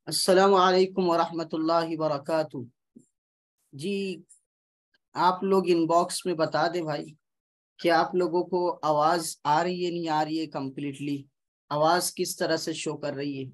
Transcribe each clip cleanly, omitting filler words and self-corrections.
अस्सलामु अलैकुम वरहमतुल्लाहि वबरकातुह। जी, आप लोग इनबॉक्स में बता दें भाई कि आप लोगों को आवाज आ रही है, नहीं आ रही है। कंप्लीटली आवाज किस तरह से शो कर रही है?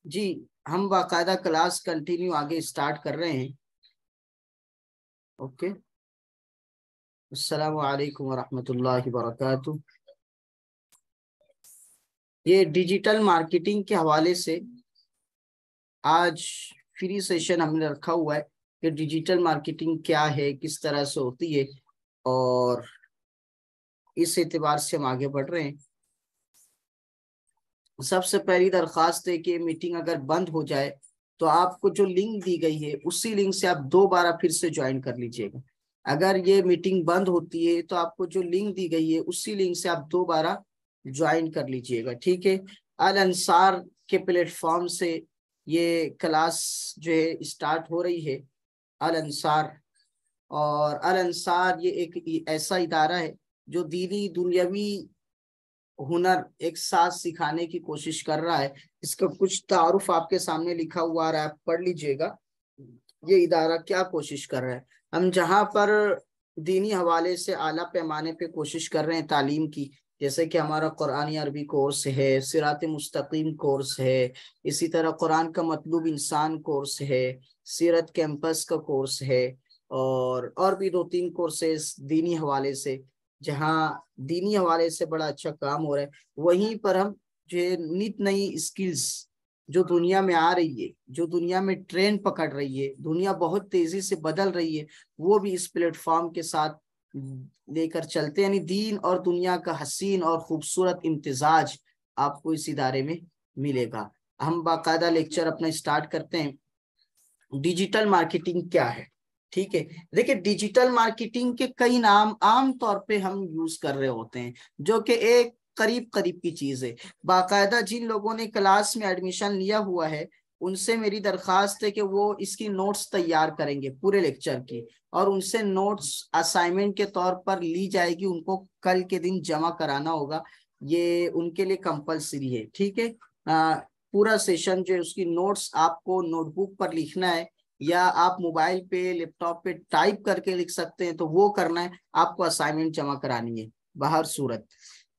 जी, हम बाकायदा क्लास कंटिन्यू आगे स्टार्ट कर रहे हैं। ओके, अस्सलामु अलैकुम वरहमतुल्लाहि वबरकातुह। ये डिजिटल मार्केटिंग के हवाले से आज फ्री सेशन हमने रखा हुआ है कि डिजिटल मार्केटिंग क्या है, किस तरह से होती है, और इस एतबार से हम आगे बढ़ रहे हैं। सबसे पहली दरख्वास्त है कि मीटिंग अगर बंद हो जाए तो आपको जो लिंक दी गई है उसी लिंक से आप दोबारा फिर से ज्वाइन कर लीजिएगा। अगर ये मीटिंग बंद होती है तो आपको जो लिंक दी गई है उसी लिंक से आप दोबारा ज्वाइन कर लीजिएगा, ठीक है। अल अंसार के प्लेटफॉर्म से ये क्लास जो है स्टार्ट हो रही है। अल अंसार, और अल अंसार ये एक ऐसा इदारा है जो दीनी दुनियावी हुनर एक साथ सिखाने की कोशिश कर रहा है। इसका कुछ तारुफ आपके सामने लिखा हुआ आ रहा है, आप पढ़ लीजिएगा ये इदारा क्या कोशिश कर रहा है। हम जहाँ पर दीनी हवाले से आला पैमाने पे कोशिश कर रहे हैं तालीम की, जैसे कि हमारा कुरानी अरबी कोर्स है, सिरात मुस्तकीम कोर्स है, इसी तरह कुरान का मतलूब इंसान कोर्स है, सीरत कैंपस का कोर्स है, और भी दो तीन कोर्सेज दीनी हवाले से, जहाँ दीनी हवाले से बड़ा अच्छा काम हो रहा है। वहीं पर हम जो है नित नई स्किल्स जो दुनिया में आ रही है, जो दुनिया में ट्रेंड पकड़ रही है, दुनिया बहुत तेजी से बदल रही है, वो भी इस प्लेटफॉर्म के साथ लेकर चलते हैं। यानी दीन और दुनिया का हसीन और खूबसूरत इम्तिजाज आपको इस इदारे में मिलेगा। हम बाकायदा लेक्चर अपना स्टार्ट करते हैं। डिजिटल मार्केटिंग क्या है? ठीक है, देखिए डिजिटल मार्केटिंग के कई नाम आम तौर पे हम यूज कर रहे होते हैं, जो कि एक करीब करीब की चीज है। बाकायदा जिन लोगों ने क्लास में एडमिशन लिया हुआ है उनसे मेरी दरखास्त है कि वो इसकी नोट्स तैयार करेंगे पूरे लेक्चर की, और उनसे नोट्स असाइनमेंट के तौर पर ली जाएगी, उनको कल के दिन जमा कराना होगा। ये उनके लिए कंपलसरी है, ठीक है। पूरा सेशन जो है उसकी नोट्स आपको नोटबुक पर लिखना है, या आप मोबाइल पे लैपटॉप पे टाइप करके लिख सकते हैं, तो वो करना है। आपको असाइनमेंट जमा करानी है बाहर सूरत।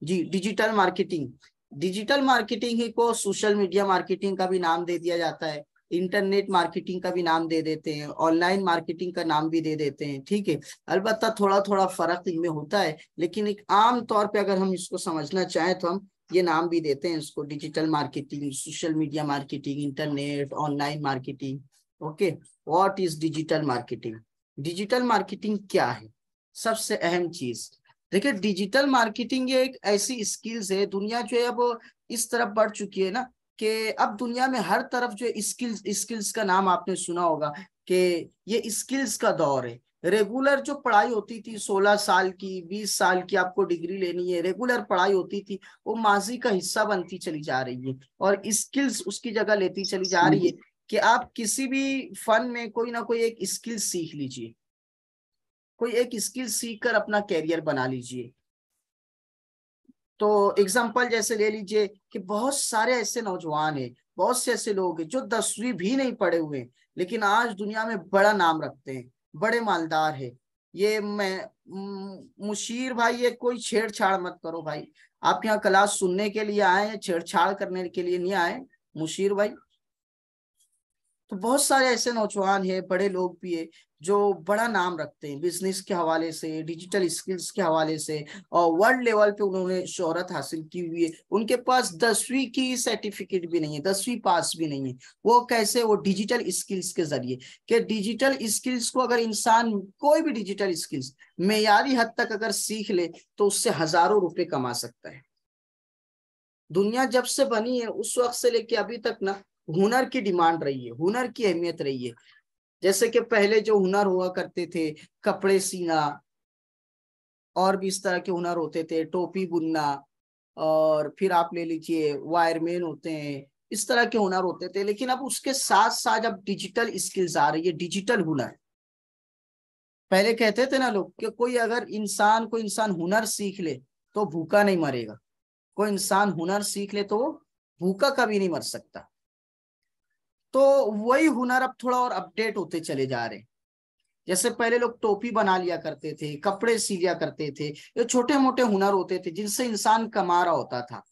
जी, डिजिटल मार्केटिंग, डिजिटल मार्केटिंग ही को सोशल मीडिया मार्केटिंग का भी नाम दे दिया जाता है, इंटरनेट मार्केटिंग का भी नाम दे देते हैं, ऑनलाइन मार्केटिंग का नाम भी दे देते हैं, ठीक है। अलबत्ता थोड़ा थोड़ा फर्क इनमें होता है, लेकिन एक आम तौर पे अगर हम इसको समझना चाहें तो हम ये नाम भी देते हैं इसको, digital marketing, social media marketing, internet, online marketing. Okay, what is digital marketing? Digital marketing क्या है? सबसे अहम चीज देखिए, डिजिटल मार्केटिंग ये एक ऐसी स्किल्स है, दुनिया जो है अब इस तरफ बढ़ चुकी है ना, कि अब दुनिया में हर तरफ जो स्किल्स, स्किल्स का नाम आपने सुना होगा कि ये स्किल्स का दौर है। रेगुलर जो पढ़ाई होती थी 16 साल की, 20 साल की आपको डिग्री लेनी है, रेगुलर पढ़ाई होती थी, वो माजी का हिस्सा बनती चली जा रही है, और स्किल्स उसकी जगह लेती चली जा रही है कि आप किसी भी फन में कोई ना कोई एक स्किल सीख लीजिए, कोई एक स्किल सीख कर अपना कैरियर बना लीजिए। तो एग्जाम्पल जैसे ले लीजिए कि बहुत सारे ऐसे नौजवान हैं, बहुत से ऐसे लोग हैं जो 10वीं भी नहीं पढ़े हुए हैं, लेकिन आज दुनिया में बड़ा नाम रखते हैं, बड़े मालदार है। ये मुशीर भाई, ये कोई छेड़छाड़ मत करो भाई। आप यहाँ क्लास सुनने के लिए आए हैं, छेड़छाड़ करने के लिए नहीं आए, मुशीर भाई। तो बहुत सारे ऐसे नौजवान हैं, बड़े लोग भी है, जो बड़ा नाम रखते हैं बिजनेस के हवाले से, डिजिटल स्किल्स के हवाले से, और वर्ल्ड लेवल पे उन्होंने शोहरत हासिल की हुई है, उनके पास 10वीं की सर्टिफिकेट भी नहीं है, 10वीं पास भी नहीं है। वो कैसे? वो डिजिटल स्किल्स के जरिए, कि डिजिटल स्किल्स को अगर इंसान कोई भी डिजिटल स्किल्स मेयारी हद तक अगर सीख ले तो उससे हजारों रुपए कमा सकता है। दुनिया जब से बनी है उस वक्त से लेके अभी तक ना हुनर की डिमांड रही है, हुनर की अहमियत रही है। जैसे कि पहले जो हुनर हुआ करते थे, कपड़े सीना, और भी इस तरह के हुनर होते थे, टोपी बुनना, और फिर आप ले लीजिए वायरमैन होते हैं, इस तरह के हुनर होते थे। लेकिन अब उसके साथ साथ अब डिजिटल स्किल्स आ रही है, डिजिटल हुनर। पहले कहते थे ना लोग कि कोई इंसान हुनर सीख ले तो भूखा नहीं मरेगा, कोई इंसान हुनर सीख ले तो वो भूखा कभी नहीं मर सकता। तो वही हुनर अब थोड़ा और अपडेट होते चले जा रहे हैं। जैसे पहले लोग टोपी बना लिया करते थे, कपड़े सी लिया करते थे, ये छोटे मोटे हुनर होते थे जिनसे इंसान कमा रहा होता था।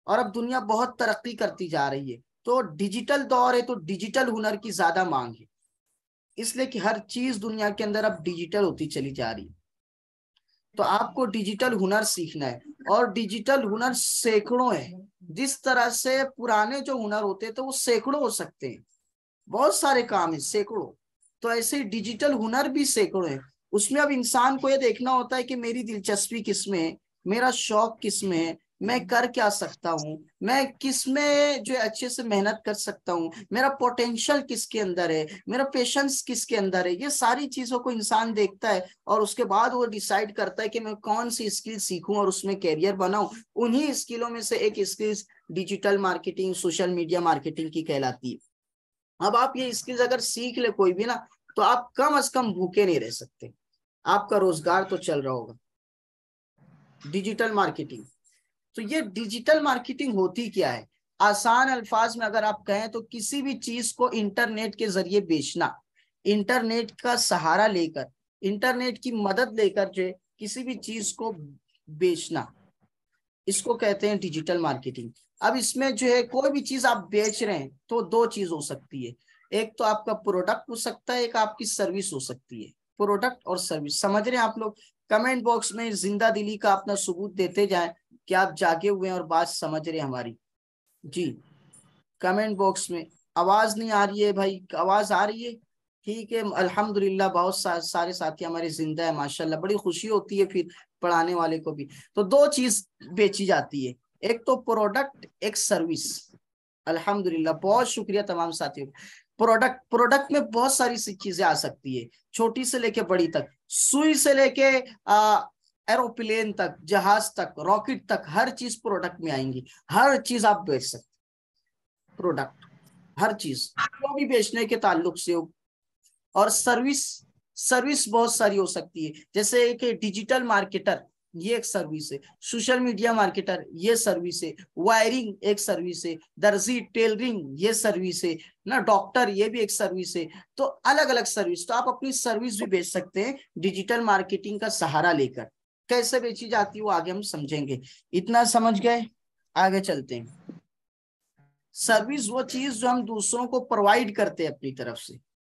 और अब दुनिया बहुत तरक्की करती जा रही है, तो डिजिटल दौर है, तो डिजिटल हुनर की ज्यादा मांग है, इसलिए कि हर चीज दुनिया के अंदर अब डिजिटल होती चली जा रही है। तो आपको डिजिटल हुनर सीखना है, और डिजिटल हुनर सैकड़ों है। जिस तरह से पुराने जो हुनर होते थे वो सैकड़ों हो सकते हैं, बहुत सारे काम है सैकड़ों, तो ऐसे डिजिटल हुनर भी सैकड़ों है। उसमें अब इंसान को ये देखना होता है कि मेरी दिलचस्पी किसमें है, मेरा शौक किसमें है, मैं कर क्या सकता हूँ, मैं किसमें जो है अच्छे से मेहनत कर सकता हूँ, मेरा पोटेंशियल किसके अंदर है, मेरा पेशेंस किसके अंदर है। ये सारी चीजों को इंसान देखता है, और उसके बाद वो डिसाइड करता है कि मैं कौन सी स्किल सीखूं और उसमें कैरियर बनाऊं। उन्हीं स्किलों में से एक skills digital marketing, social media marketing की कहलाती है। अब आप ये स्किल्स अगर सीख ले कोई भी ना, तो आप कम से कम भूखे नहीं रह सकते, आपका रोजगार तो चल रहा होगा। डिजिटल मार्केटिंग, तो ये डिजिटल मार्केटिंग होती क्या है? आसान अल्फाज में अगर आप कहें तो किसी भी चीज को इंटरनेट के जरिए बेचना, इंटरनेट का सहारा लेकर, इंटरनेट की मदद लेकर जो है किसी भी चीज को बेचना, इसको कहते हैं डिजिटल मार्केटिंग। अब इसमें जो है कोई भी चीज आप बेच रहे हैं तो दो चीज हो सकती है, एक तो आपका प्रोडक्ट हो सकता है, एक आपकी सर्विस हो सकती है। प्रोडक्ट और सर्विस समझ रहे हैं आप लोग? कमेंट बॉक्स में जिंदा दिली का अपना सबूत देते जाएं कि आप जागे हुए हैं और बात समझ रहे हैं हमारी। जी, कमेंट बॉक्स में। आवाज नहीं आ रही है भाई? आवाज आ रही है? ठीक है, अल्हम्दुलिल्लाह, बहुत सारे साथी हमारे जिंदा है माशाल्लाह, बड़ी खुशी होती है फिर पढ़ाने वाले को भी। तो दो चीज बेची जाती है, एक तो प्रोडक्ट, एक सर्विस। अल्हम्दुलिल्लाह, बहुत शुक्रिया तमाम साथियों। प्रोडक्ट में बहुत सारी सी चीजें आ सकती है, छोटी से लेके बड़ी तक, सुई से लेके एरोप्लेन तक, जहाज तक, रॉकेट तक, हर चीज प्रोडक्ट में आएंगी। हर चीज आप बेच सकते, प्रोडक्ट, हर चीज जो भी बेचने के ताल्लुक से हो। और सर्विस, सर्विस बहुत सारी हो सकती है, जैसे एक डिजिटल मार्केटर, ये एक सर्विस है। सोशल मीडिया मार्केटर, ये सर्विस है। वायरिंग एक सर्विस है। दर्जी, टेलरिंग, ये सर्विस है ना। डॉक्टर, ये भी एक सर्विस है। तो अलग अलग सर्विस, तो आप अपनी सर्विस भी बेच सकते हैं डिजिटल मार्केटिंग का सहारा लेकर। कैसे बेची जाती है वो आगे हम समझेंगे। इतना समझ गए? आगे चलते हैं। सर्विस वो चीज जो हम दूसरों को प्रोवाइड करते हैं अपनी तरफ से,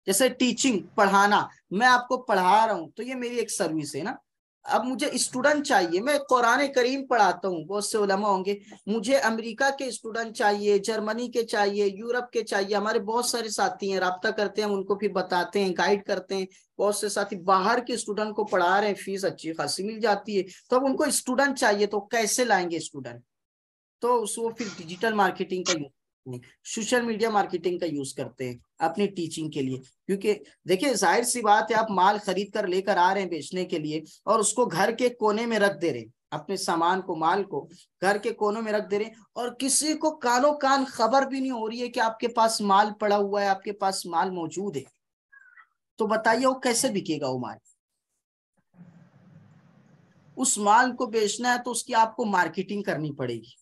जैसे टीचिंग, पढ़ाना। मैं आपको पढ़ा रहा हूं तो ये मेरी एक सर्विस है ना। अब मुझे स्टूडेंट चाहिए, मैं कुरान करीम पढ़ाता हूँ, बहुत से उलमा होंगे, मुझे अमेरिका के स्टूडेंट चाहिए, जर्मनी के चाहिए, यूरोप के चाहिए। हमारे बहुत सारे साथी हैं, राब्ता करते हैं, हम उनको फिर बताते हैं, गाइड करते हैं। बहुत से साथी बाहर के स्टूडेंट को पढ़ा रहे हैं, फीस अच्छी खासी मिल जाती है। तो अब उनको स्टूडेंट चाहिए, तो कैसे लाएंगे स्टूडेंट? तो उसको फिर डिजिटल मार्केटिंग का यूज, सोशल मीडिया मार्केटिंग का यूज करते हैं अपनी टीचिंग के लिए। क्योंकि देखिए, जाहिर सी बात है, आप माल खरीद कर लेकर आ रहे हैं बेचने के लिए, और उसको घर के कोने में रख दे रहे हैं, अपने सामान को, माल को घर के कोनों में रख दे रहे हैं, और किसी को कानो कान खबर भी नहीं हो रही है कि आपके पास माल पड़ा हुआ है, आपके पास माल मौजूद है। तो बताइए वो कैसे बिकेगा वो माल? उस माल को बेचना है तो उसकी आपको मार्केटिंग करनी पड़ेगी,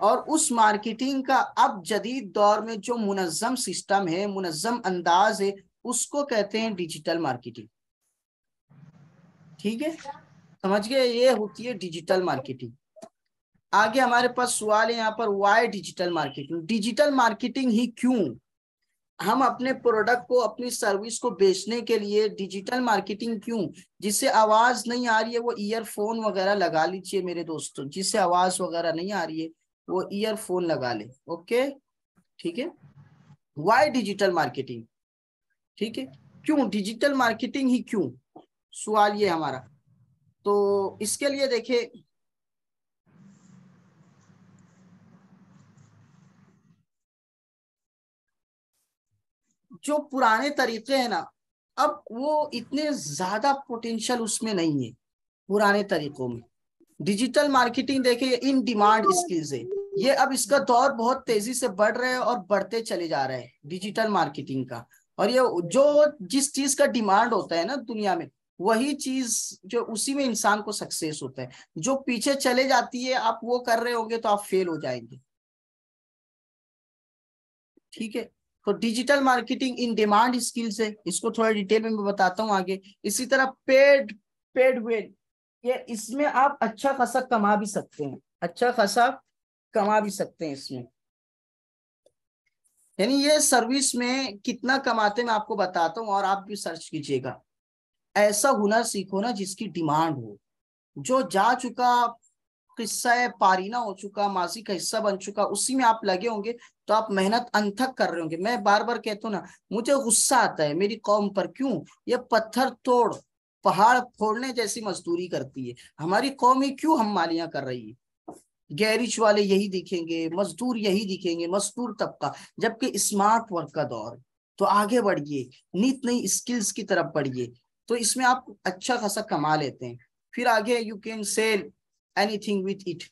और उस मार्केटिंग का अब जदीद दौर में जो मुनज़्ज़म सिस्टम है, मुनज़्ज़म अंदाज है, उसको कहते हैं डिजिटल मार्केटिंग। ठीक है, समझ गए? ये होती है डिजिटल मार्केटिंग। आगे हमारे पास सवाल है यहाँ पर, why digital marketing? Digital marketing ही क्यों? हम अपने प्रोडक्ट को, अपनी सर्विस को बेचने के लिए डिजिटल मार्केटिंग क्यों? जिससे आवाज नहीं आ रही है वो ईयरफोन वगैरह लगा लीजिए मेरे दोस्तों, जिससे आवाज वगैरह नहीं आ रही है वो ईयरफोन लगा ले। ओके, ठीक है। Why digital marketing? ठीक है, क्यों डिजिटल मार्केटिंग ही क्यों, सवाल ये हमारा। तो इसके लिए देखिए, जो पुराने तरीके हैं ना, अब वो इतने ज्यादा पोटेंशियल उसमें नहीं है पुराने तरीकों में। डिजिटल मार्केटिंग देखिए इन डिमांड स्किल्स है, ये अब इसका दौर बहुत तेजी से बढ़ रहा है और बढ़ते चले जा रहे हैं डिजिटल मार्केटिंग का। और ये जो जिस चीज का डिमांड होता है ना दुनिया में, वही चीज जो उसी में इंसान को सक्सेस होता है। जो पीछे चले जाती है, आप वो कर रहे होंगे तो आप फेल हो जाएंगे। ठीक है, तो digital marketing in demand skills है, इसको थोड़ा डिटेल में मैं बताता हूँ आगे। इसी तरह पेड पेड वेल, ये इसमें आप अच्छा खासा कमा भी सकते हैं, अच्छा खासा कमा भी सकते हैं इसमें। यानी ये सर्विस में कितना कमाते हैं मैं आपको बताता हूँ, और आप भी सर्च कीजिएगा। ऐसा हुनर सीखो ना जिसकी डिमांड हो, जो जा चुका किस्सा है, पारीना हो चुका, माजी का हिस्सा बन चुका, उसी में आप लगे होंगे। तो आप मेहनत अनथक कर रहे होंगे। मैं बार बार कहता हूँ ना, मुझे गुस्सा आता है मेरी कौम पर, क्यों? ये पत्थर तोड़ पहाड़ फोड़ने जैसी मजदूरी करती है हमारी कौम ही, क्यों हम मालियां कर रही है? गैरिज वाले यही दिखेंगे, मजदूर यही दिखेंगे, मजदूर तबका। जबकि स्मार्ट वर्क का दौर है। तो आगे बढ़िए, नित नई स्किल्स की तरफ बढ़िए, तो इसमें आप अच्छा खासा कमा लेते हैं। फिर आगे, you can sell anything with it.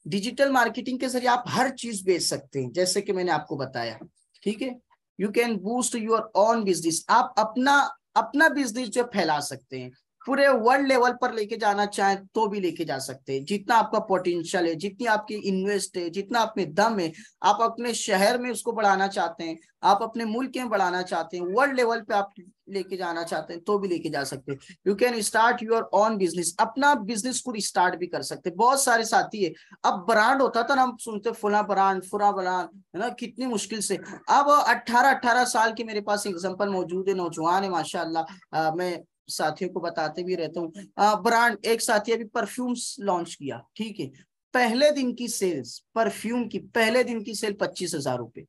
Digital marketing के जरिए आप हर चीज बेच सकते हैं, जैसे कि मैंने आपको बताया। ठीक है, you can boost your own business, आप अपना अपना बिजनेस जो फैला सकते हैं, पूरे वर्ल्ड लेवल पर लेके जाना चाहें तो भी लेके जा सकते हैं। जितना आपका पोटेंशियल है, जितनी आपकी इन्वेस्ट है, जितना आप में दम है, आप अपने शहर में उसको बढ़ाना चाहते हैं, आप अपने मुल्क में बढ़ाना चाहते हैं, वर्ल्ड लेवल पे आप लेके जाना चाहते हैं तो भी लेके जा सकते हैं। You can start your own business, अपना बिजनेस खुद स्टार्ट भी कर सकते हैं। बहुत सारे साथी है, अब ब्रांड होता था ना, हम सुनते फुला ब्रांड फुरा ब्रांड, है ना, कितनी मुश्किल से। अब 18-18 साल के मेरे पास एग्जाम्पल मौजूद है, नौजवान है माशाल्लाह। मैं साथियों को बताते भी रहता हूँ। ब्रांड, एक साथी अभी परफ्यूम्स लॉन्च किया, ठीक है। पहले दिन की सेल्स, परफ्यूम की पहले दिन की सेल 25,000 रुपए,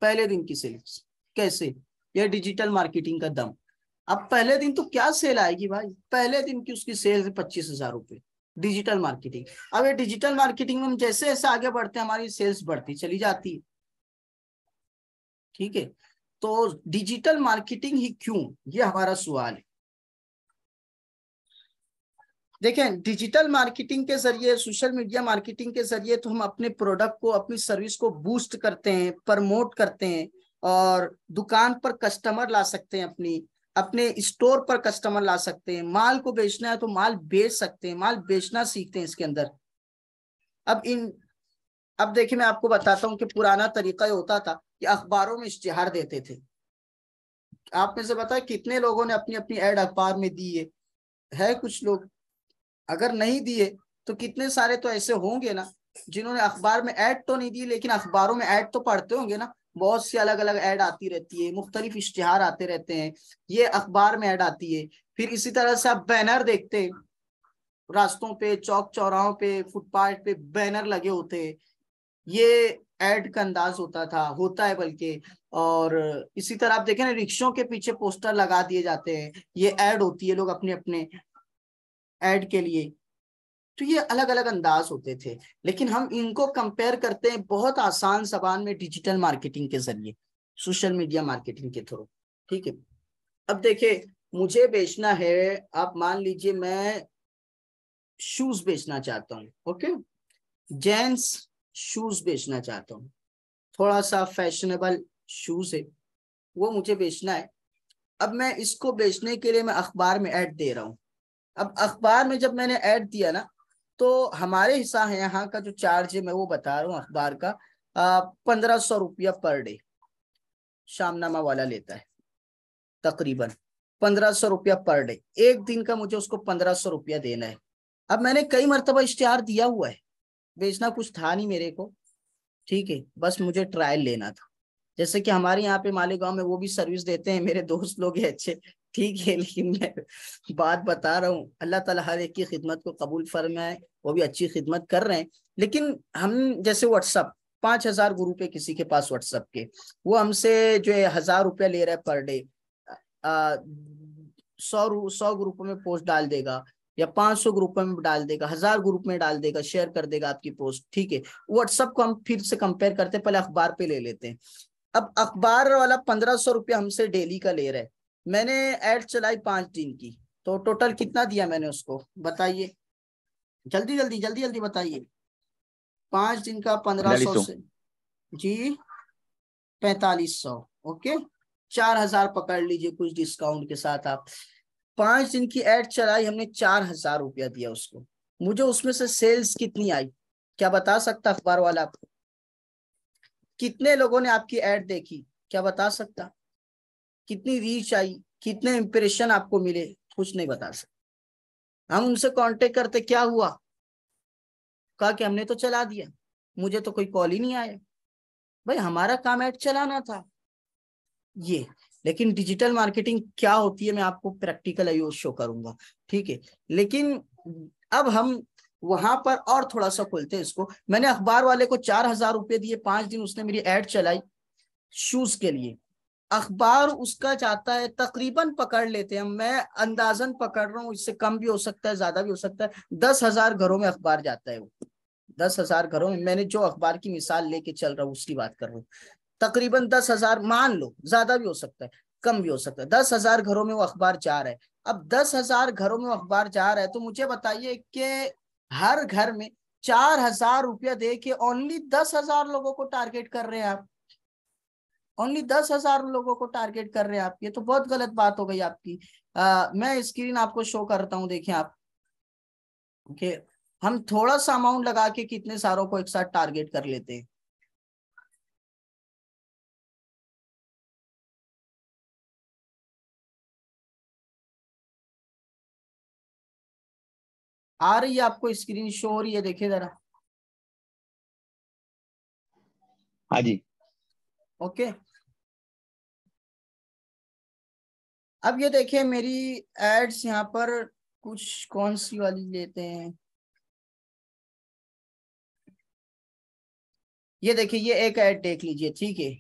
पहले दिन की सेल्स। कैसे? ये डिजिटल मार्केटिंग का दम। अब पहले दिन तो क्या सेल आएगी भाई, पहले दिन की उसकी सेल है 25,000 रुपए, डिजिटल मार्केटिंग। अब ये डिजिटल मार्केटिंग में हम जैसे जैसे आगे बढ़ते हैं, हमारी सेल्स बढ़ती चली जाती है। ठीक है, तो डिजिटल मार्केटिंग ही क्यों, ये हमारा सवाल है। देखें, डिजिटल मार्केटिंग के जरिए, सोशल मीडिया मार्केटिंग के जरिए तो हम अपने प्रोडक्ट को, अपनी सर्विस को बूस्ट करते हैं, प्रमोट करते हैं, और दुकान पर कस्टमर ला सकते हैं, अपनी अपने स्टोर पर कस्टमर ला सकते हैं। माल को बेचना है तो माल बेच सकते हैं, माल बेचना सीखते हैं इसके अंदर। अब इन अब देखिए, मैं आपको बताता हूँ कि पुराना तरीका ये होता था कि अखबारों में इश्तिहार देते थे। आप में से बताए कितने लोगों ने अपनी अपनी एड अखबार में दी है कुछ लोग? अगर नहीं दिए तो कितने सारे तो ऐसे होंगे ना, जिन्होंने अखबार में ऐड तो नहीं दी, लेकिन अखबारों में ऐड तो पढ़ते होंगे ना। बहुत सी अलग अलग ऐड आती रहती है, मुख्तलिफ इश्तिहार आते रहते हैं, ये अखबार में ऐड आती है। फिर इसी तरह से आप बैनर देखते हैं, रास्तों पे, चौक चौराहों पे, फुटपाथ पे बैनर लगे होते हैं। ये ऐड का अंदाज होता है बल्कि। और इसी तरह आप देखें ना, रिक्शों के पीछे पोस्टर लगा दिए जाते हैं, ये ऐड होती है, लोग अपने अपने ऐड के लिए। तो ये अलग अलग अंदाज होते थे, लेकिन हम इनको कंपेयर करते हैं बहुत आसान जबान में डिजिटल मार्केटिंग के जरिए, सोशल मीडिया मार्केटिंग के थ्रू। ठीक है, अब देखिए, मुझे बेचना है, आप मान लीजिए मैं शूज बेचना चाहता हूँ। ओके, जेंट्स शूज बेचना चाहता हूँ, थोड़ा सा फैशनेबल शूज है, वो मुझे बेचना है। अब मैं इसको बेचने के लिए मैं अखबार में ऐड दे रहा हूँ। अब अखबार में जब मैंने ऐड दिया ना, तो हमारे हिसाब है, यहाँ का जो चार्ज है मैं वो बता रहा हूँ अखबार का, 1,500 रुपया पर डे शामनामा वाला लेता है, तकरीबन 1,500 रुपया पर डे। एक दिन का मुझे उसको 1,500 रुपया देना है। अब मैंने कई मरतबा इश्तिहार दिया हुआ है, बेचना कुछ था नहीं मेरे को, ठीक है, बस मुझे ट्रायल लेना था। जैसे कि हमारे यहाँ पे मालेगांव में वो भी सर्विस देते हैं, मेरे दोस्त लोग हैं अच्छे, ठीक है, लेकिन मैं बात बता रहा हूँ, अल्लाह ताला हर एक की खिदमत को कबूल फरमाए, वो भी अच्छी खिदमत कर रहे हैं। लेकिन हम जैसे व्हाट्सअप 5,000 ग्रुप है किसी के पास व्हाट्सअप के, वो हमसे जो है 1,000 रुपया ले रहा है पर डे। 100 ग्रुपों में पोस्ट डाल देगा, या 500 ग्रुप में डाल देगा, 1,000 ग्रुप में डाल देगा, शेयर कर देगा आपकी पोस्ट, ठीक है। व्हाट्सअप को हम फिर से कंपेयर करते हैं, पहले अखबार पे ले लेते हैं। अब अखबार वाला 1,500 रुपया हमसे डेली का ले रहा है, मैंने एड चलाई 5 दिन की, तो टोटल कितना दिया मैंने उसको, बताइए, जल्दी जल्दी जल्दी जल्दी बताइए। 5 दिन का 1,500 4500। से, जी 4,500, ओके, 4,000 पकड़ लीजिए कुछ डिस्काउंट के साथ आप। 5 दिन की एड चलाई हमने, 4,000 रुपया दिया उसको, मुझे उसमें से सेल्स कितनी आई, क्या बता सकता अखबार वाला आपको? कितने लोगों ने आपकी एड देखी, क्या बता सकता? कितनी रीच आई, कितने इंप्रेशन आपको मिले, कुछ नहीं बता सकता। हम उनसे कांटेक्ट करते, क्या हुआ, कहा कि हमने तो चला दिया, मुझे तो कोई कॉल ही नहीं आया। भाई हमारा काम एड चलाना था ये। लेकिन डिजिटल मार्केटिंग क्या होती है मैं आपको प्रैक्टिकल यूज शो करूंगा, ठीक है। लेकिन अब हम वहां पर और थोड़ा सा खोलते हैं इसको। मैंने अखबार वाले को 4,000 रुपये दिए, 5 दिन उसने मेरी एड चलाई शूज के लिए। अखबार उसका जाता है तकरीबन, पकड़ लेते हैं, मैं अंदाजन पकड़ रहा हूँ, इससे कम भी हो सकता है ज्यादा भी हो सकता है, 10,000 घरों में अखबार जाता है वो। 10,000 घरों में, मैंने जो अखबार की मिसाल लेके चल रहा हूँ उसकी बात कर रहा हूँ। तकरीबन 10,000 मान लो, ज्यादा भी हो सकता है कम भी हो सकता है, 10,000 घरों में वो अखबार जा रहा है। अब 10,000 घरों में वो अखबार जा रहा है, तो मुझे बताइए कि हर घर में 4,000 रुपया दे के ओनली 10,000 लोगों को टारगेट कर रहे हैं आप। ओनली 10,000 लोगों को टारगेट कर रहे हैं आप, ये तो बहुत गलत बात हो गई आपकी। मैं स्क्रीन आपको शो करता हूँ, देखिए आप, ओके। हम थोड़ा सा अमाउंट लगा के कितने सारों को एक साथ टारगेट कर लेते हैं। आ रही है आपको स्क्रीन शो हो रही है, देखिए जरा, हाँ जी। ओके। अब ये देखिए मेरी एड्स यहाँ पर, कुछ कौन सी वाली लेते हैं, ये देखिए, ये एक ऐड देख लीजिए, ठीक है,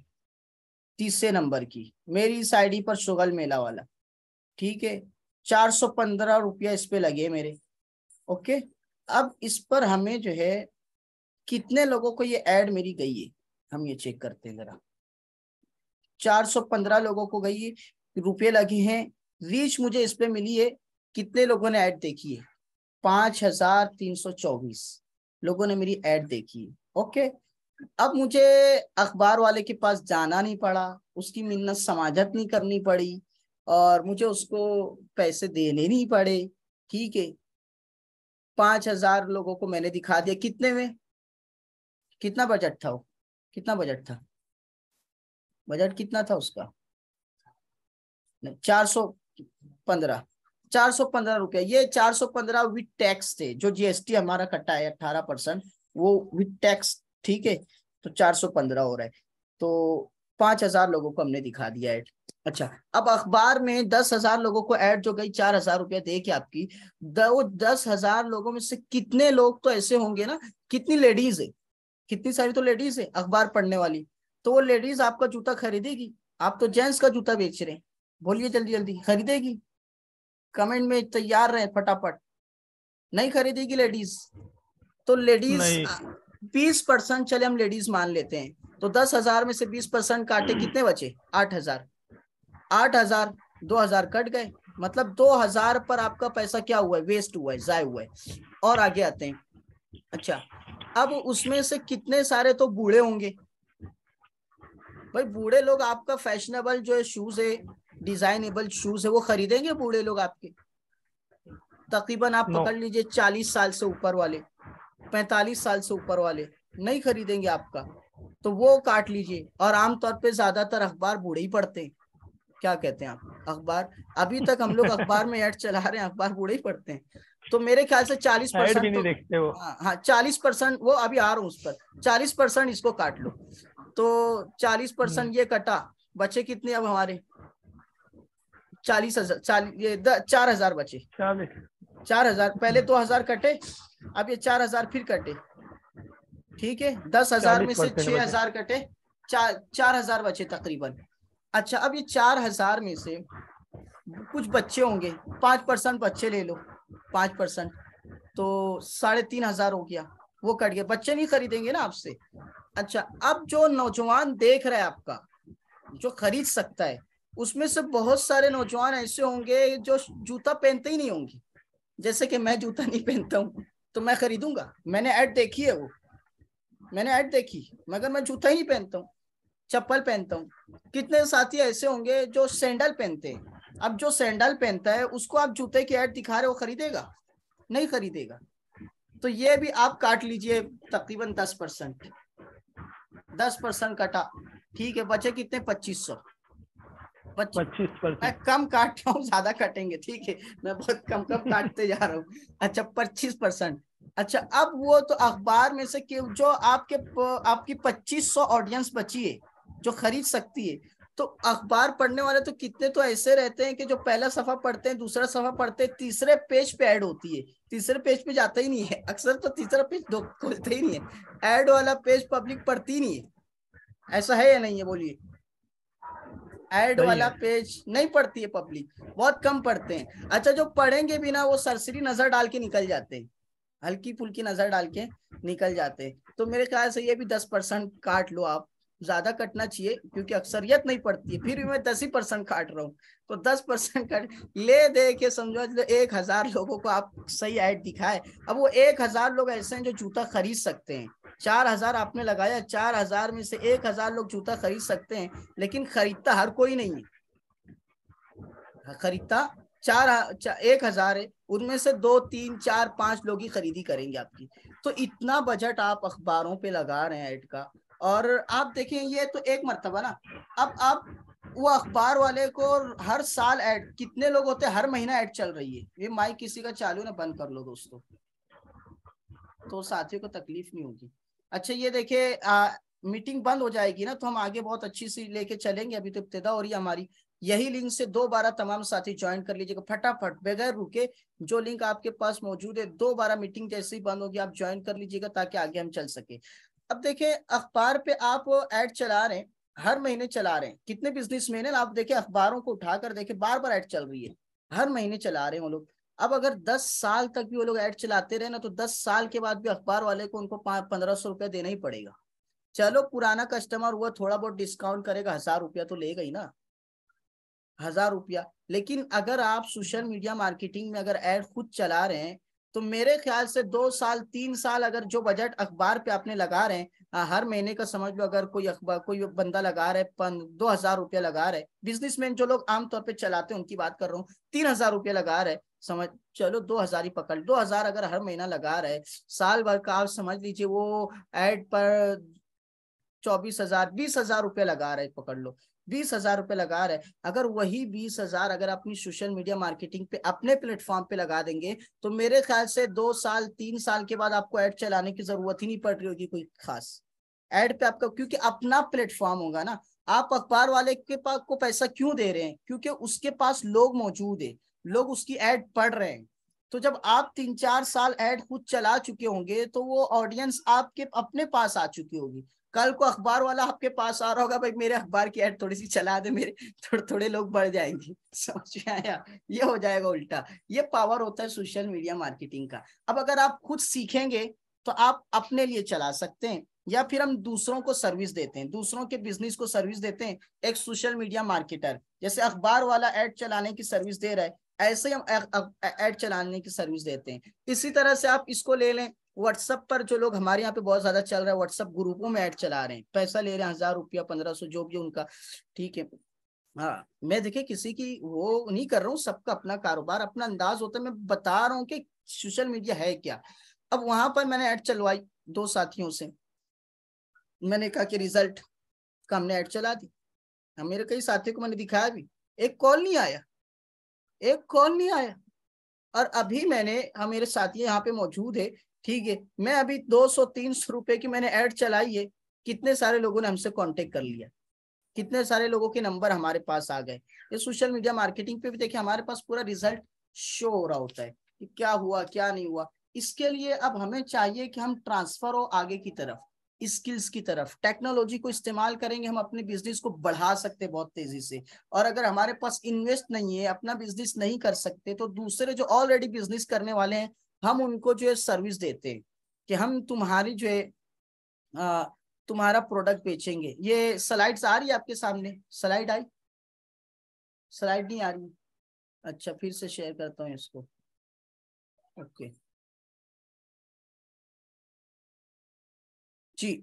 30 नंबर की, मेरी इस आईडी पर शुगल मेला वाला, ठीक है, 415 रुपया इस पे लगे मेरे, ओके। अब इस पर हमें जो है कितने लोगों को ये ऐड मेरी गई है, हम ये चेक करते हैं जरा। 415 लोगों को गई है, रुपये लगे हैं, रीच मुझे इस पे मिली है, कितने लोगों ने ऐड देखी है, 5,324 लोगों ने मेरी ऐड देखी है, ओके। अब मुझे अखबार वाले के पास जाना नहीं पड़ा, उसकी मिन्नत समाजत नहीं करनी पड़ी, और मुझे उसको पैसे देने नहीं पड़े, ठीक है। 5,000 लोगों को मैंने दिखा दिया, कितने में, कितना बजट था वो, कितना बजट था, बजट कितना था उसका, 415, 415 रुपया, ये 415 विद टैक्स थे, जो जीएसटी हमारा कटा है 18%, वो विद टैक्स, ठीक है। तो 415 हो रहा है, तो 5,000 लोगों को हमने दिखा दिया ऐड। अच्छा, अब अखबार में 10,000 लोगों को ऐड जो गई 4,000 रुपया दे के आपकी, वो 10,000 लोगों में से कितने लोग तो ऐसे होंगे ना, कितनी लेडीज है, कितनी सारी तो लेडीज है अखबार पढ़ने वाली, तो वो लेडीज आपका जूता खरीदेगी? आप तो जेंट्स का जूता बेच रहे हैं, बोलिए जल्दी जल्दी, खरीदेगी? कमेंट में तैयार रहे फटाफट, नहीं खरीदेगी लेडीज। तो लेडीज नहीं 20%, चले हम लेडीज मान लेते हैं, तो 10,000 में से 20% काटे, कितने बचे, 8,000, 8,000, 2,000 कट गए, मतलब 2,000 पर आपका पैसा क्या हुआ है, वेस्ट हुआ है, जाय हुआ है। और आगे आते हैं, अच्छा, अब उसमें से कितने सारे तो बूढ़े होंगे, भाई बूढ़े लोग आपका फैशनेबल जो है शूज है, डिजाइनेबल शूज है, वो खरीदेंगे बूढ़े लोग आपके? तकरीबन आप नो पकड़ लीजिए 40 साल से ऊपर वाले, 45 साल से ऊपर वाले नहीं खरीदेंगे आपका, तो वो काट लीजिए। और आमतौर पे ज्यादातर अखबार बूढ़े ही पढ़ते हैं, क्या कहते हैं आप, अखबार अभी तक हम लोग अखबार में ऐड चला रहे हैं, अखबार बूढ़े ही पढ़ते हैं, तो मेरे ख्याल से ऐड भी 40% नहीं तो, देखते वो। हाँ 40%, वो अभी आ रहा हूँ उस पर, 40% इसको काट लो, तो 40% ये कटा, बचे कितने अब हमारे 40,000, 4,000 बचे। 4,000, पहले 2,000 कटे, अब ये 4,000 फिर कटे, ठीक है। 10,000 में से 6,000 कटे, 4,000 बचे तकरीबन। अच्छा, अब ये 4,000 में से कुछ बच्चे होंगे, 5% बच्चे ले लो, 5%, तो 3,500 हो गया, वो कट गया, बच्चे नहीं खरीदेंगे ना आपसे। अच्छा, अब जो नौजवान देख रहा है आपका, जो खरीद सकता है, उसमें से बहुत सारे नौजवान ऐसे होंगे जो जूता पहनते ही नहीं होंगे। जैसे कि मैं जूता नहीं पहनता हूँ तो मैं खरीदूंगा, मैंने ऐड देखी है, वो मैंने ऐड देखी, मगर मैं जूता ही नहीं पहनता हूँ, चप्पल पहनता हूँ। कितने साथी ऐसे होंगे जो सैंडल पहनते हैं, अब जो सैंडल पहनता है उसको आप जूते की ऐड दिखा रहे हो, खरीदेगा? नहीं खरीदेगा। तो ये भी आप काट लीजिए तकरीबन 10%, 10% कटा, ठीक है, बचे कितने 2,500। 25%। मैं कम काट रहा हूँ, ज्यादा कटेंगे, ठीक है, मैं बहुत कम कम काटते जा रहा हूँ। अच्छा, 25%। अच्छा, अब वो तो अखबार में से जो आपकी 2,500 ऑडियंस बची है जो खरीद सकती है, तो अखबार पढ़ने वाले तो कितने तो ऐसे रहते हैं कि जो पहला सफा पढ़ते हैं, दूसरा सफा पढ़ते हैं, तीसरे पेज पे ऐड होती है, तीसरे पेज पे जाता ही नहीं है, अक्सर तो तीसरा पेज खोलते ही नहीं है, ऐड वाला पेज पब्लिक पढ़ती ही नहीं है। ऐसा है या नहीं है, बोलिए? ऐड वाला पेज नहीं पढ़ती है पब्लिक, बहुत कम पढ़ते हैं। अच्छा, जो पढ़ेंगे भी ना, वो सरसरी नजर डाल के निकल जाते हैं, हल्की फुल्की नजर डाल के निकल जाते हैं। तो मेरे ख्याल से ये भी 10% काट लो आप, ज्यादा कटना चाहिए क्योंकि अक्सरियत नहीं पड़ती है, फिर भी मैं 10% काट रहा हूँ, तो 10% काट ले दे के समझो 1,000 लोगों को आप सही ऐड दिखाए। अब वो 1,000 लोग ऐसे हैं जो जूता खरीद सकते हैं, 4,000 आपने लगाया, 4,000 में से 1,000 लोग जूता खरीद सकते हैं, लेकिन खरीदता हर कोई नहीं है, खरीदता 1,000 है, उनमें से 2, 3, 4, 5 लोग ही खरीदी करेंगे आपकी। तो इतना बजट आप अखबारों पे लगा रहे हैं ऐड का, और आप देखें ये तो एक मर्तबा ना, अब आप वो अखबार वाले को हर साल ऐड, कितने लोग होते हैं, हर महीना ऐड चल रही है। ये माइक किसी का चालू ना बंद कर लो दोस्तों, तो साथियों को तकलीफ नहीं होगी। अच्छा, ये देखिए मीटिंग बंद हो जाएगी ना तो हम आगे बहुत अच्छी सी लेके चलेंगे, अभी तो इब्तिदा हो रही है हमारी। यही लिंक से 2 बार तमाम साथी ज्वाइन कर लीजिएगा फटाफट, बगैर रुके, जो लिंक आपके पास मौजूद है 2 बार मीटिंग जैसे ही बंद होगी आप ज्वाइन कर लीजिएगा ताकि आगे हम चल सके। अब देखिए, अखबार पे आप ऐड चला रहे हैं, हर महीने चला रहे हैं, कितने बिजनेसमैन है ना, आप देखिए अखबारों को उठाकर देखिए, बार बार ऐड चल रही है, हर महीने चला रहे हैं वो लोग। अब अगर 10 साल तक भी वो लोग ऐड चलाते रहे ना, तो 10 साल के बाद भी अखबार वाले को उनको 1,500 रुपया देना ही पड़ेगा। चलो पुराना कस्टमर वो थोड़ा बहुत डिस्काउंट करेगा, 1,000 रुपया तो लेगा ही ना, 1,000 रुपया। लेकिन अगर आप सोशल मीडिया मार्केटिंग में अगर ऐड खुद चला रहे हैं, तो मेरे ख्याल से 2 साल 3 साल अगर जो बजट अखबार पे आपने लगा रहे हैं, हर महीने का समझ लो, अगर कोई अखबार कोई बंदा लगा रहा है 2,000 रुपया लगा रहा है, बिजनेसमैन जो लोग आमतौर पे चलाते हैं उनकी बात कर रहा हूँ, 3,000 रुपया लगा रहा है, समझ चलो 2,000 ही पकड़, 2,000 अगर हर महीना लगा रहा है, साल भर का आप समझ लीजिए वो ऐड पर 24,000 20,000 रुपया लगा रहा है, पकड़ लो 20,000 रुपये लगा रहा है। अगर वही 20,000 अगर अपनी सोशल मीडिया मार्केटिंग पे अपने प्लेटफॉर्म पे लगा देंगे, तो मेरे ख्याल से 2 साल 3 साल के बाद आपको ऐड चलाने की जरूरत ही नहीं पड़ रही होगी कोई खास ऐड पे आपका, क्योंकि अपना प्लेटफॉर्म होगा ना। आप अखबार वाले के पास को पैसा क्यों दे रहे हैं? क्योंकि उसके पास लोग मौजूद है, लोग उसकी ऐड पढ़ रहे हैं। तो जब आप 3-4 साल ऐड खुद चला चुके होंगे तो वो ऑडियंस आपके अपने पास आ चुकी होगी। कल को अखबार वाला आपके पास आ रहा होगा, भाई मेरे अखबार की ऐड थोड़ी सी चला दे, मेरे थोड़े थोड़े लोग बढ़ जाएंगे, समझ में आया? ये हो जाएगा उल्टा। ये पावर होता है सोशल मीडिया मार्केटिंग का। अब अगर आप खुद सीखेंगे तो आप अपने लिए चला सकते हैं, या फिर हम दूसरों को सर्विस देते हैं, दूसरों के बिजनेस को सर्विस देते हैं। एक सोशल मीडिया मार्केटर जैसे अखबार वाला ऐड चलाने की सर्विस दे रहा है, ऐसे ही हम ऐड चलाने की सर्विस देते हैं। इसी तरह से आप इसको ले लें, व्हाट्सएप पर जो लोग हमारे यहाँ पे बहुत ज्यादा चल रहा है, व्हाट्सएप ग्रुपों में ऐड चला रहे हैं, पैसा ले रहे हैं 1,000 रुपया 1,500 जो भी उनका, ठीक है। हाँ, मैं देखिए किसी की वो नहीं कर रहा हूँ, सबका अपना कारोबार अपना अंदाज होता है, मैं बता रहा हूँ कि सोशल मीडिया है क्या। अब वहां पर मैंने ऐड चलवाई 2 साथियों से, मैंने कहा कि रिजल्ट का हमने ऐड चला दी, मेरे कई साथियों को मैंने दिखाया भी, एक कॉल नहीं आया, एक कॉल नहीं आया। और अभी मैंने, हम मेरे साथी यहाँ पे मौजूद है, ठीक है, मैं अभी 200-300 रुपए की मैंने ऐड चलाई है, कितने सारे लोगों ने हमसे कांटेक्ट कर लिया, कितने सारे लोगों के नंबर हमारे पास आ गए। ये सोशल मीडिया मार्केटिंग पे भी देखिए हमारे पास पूरा रिजल्ट शो हो रहा होता है कि क्या हुआ क्या नहीं हुआ। इसके लिए अब हमें चाहिए कि हम ट्रांसफर हो आगे की तरफ, स्किल्स की तरफ, टेक्नोलॉजी को इस्तेमाल करेंगे, हम अपने बिजनेस को बढ़ा सकते हैं बहुत तेजी से। और अगर हमारे पास इन्वेस्ट नहीं है, अपना बिजनेस नहीं कर सकते, तो दूसरे जो ऑलरेडी बिजनेस करने वाले हैं हम उनको जो है सर्विस देते हैं कि हम तुम्हारी जो है तुम्हारा प्रोडक्ट बेचेंगे। ये स्लाइड्स आ रही है आपके सामने? Slide I? स्लाइड नहीं आ रही? अच्छा, फिर से शेयर करता हूँ इसको। ओके जी।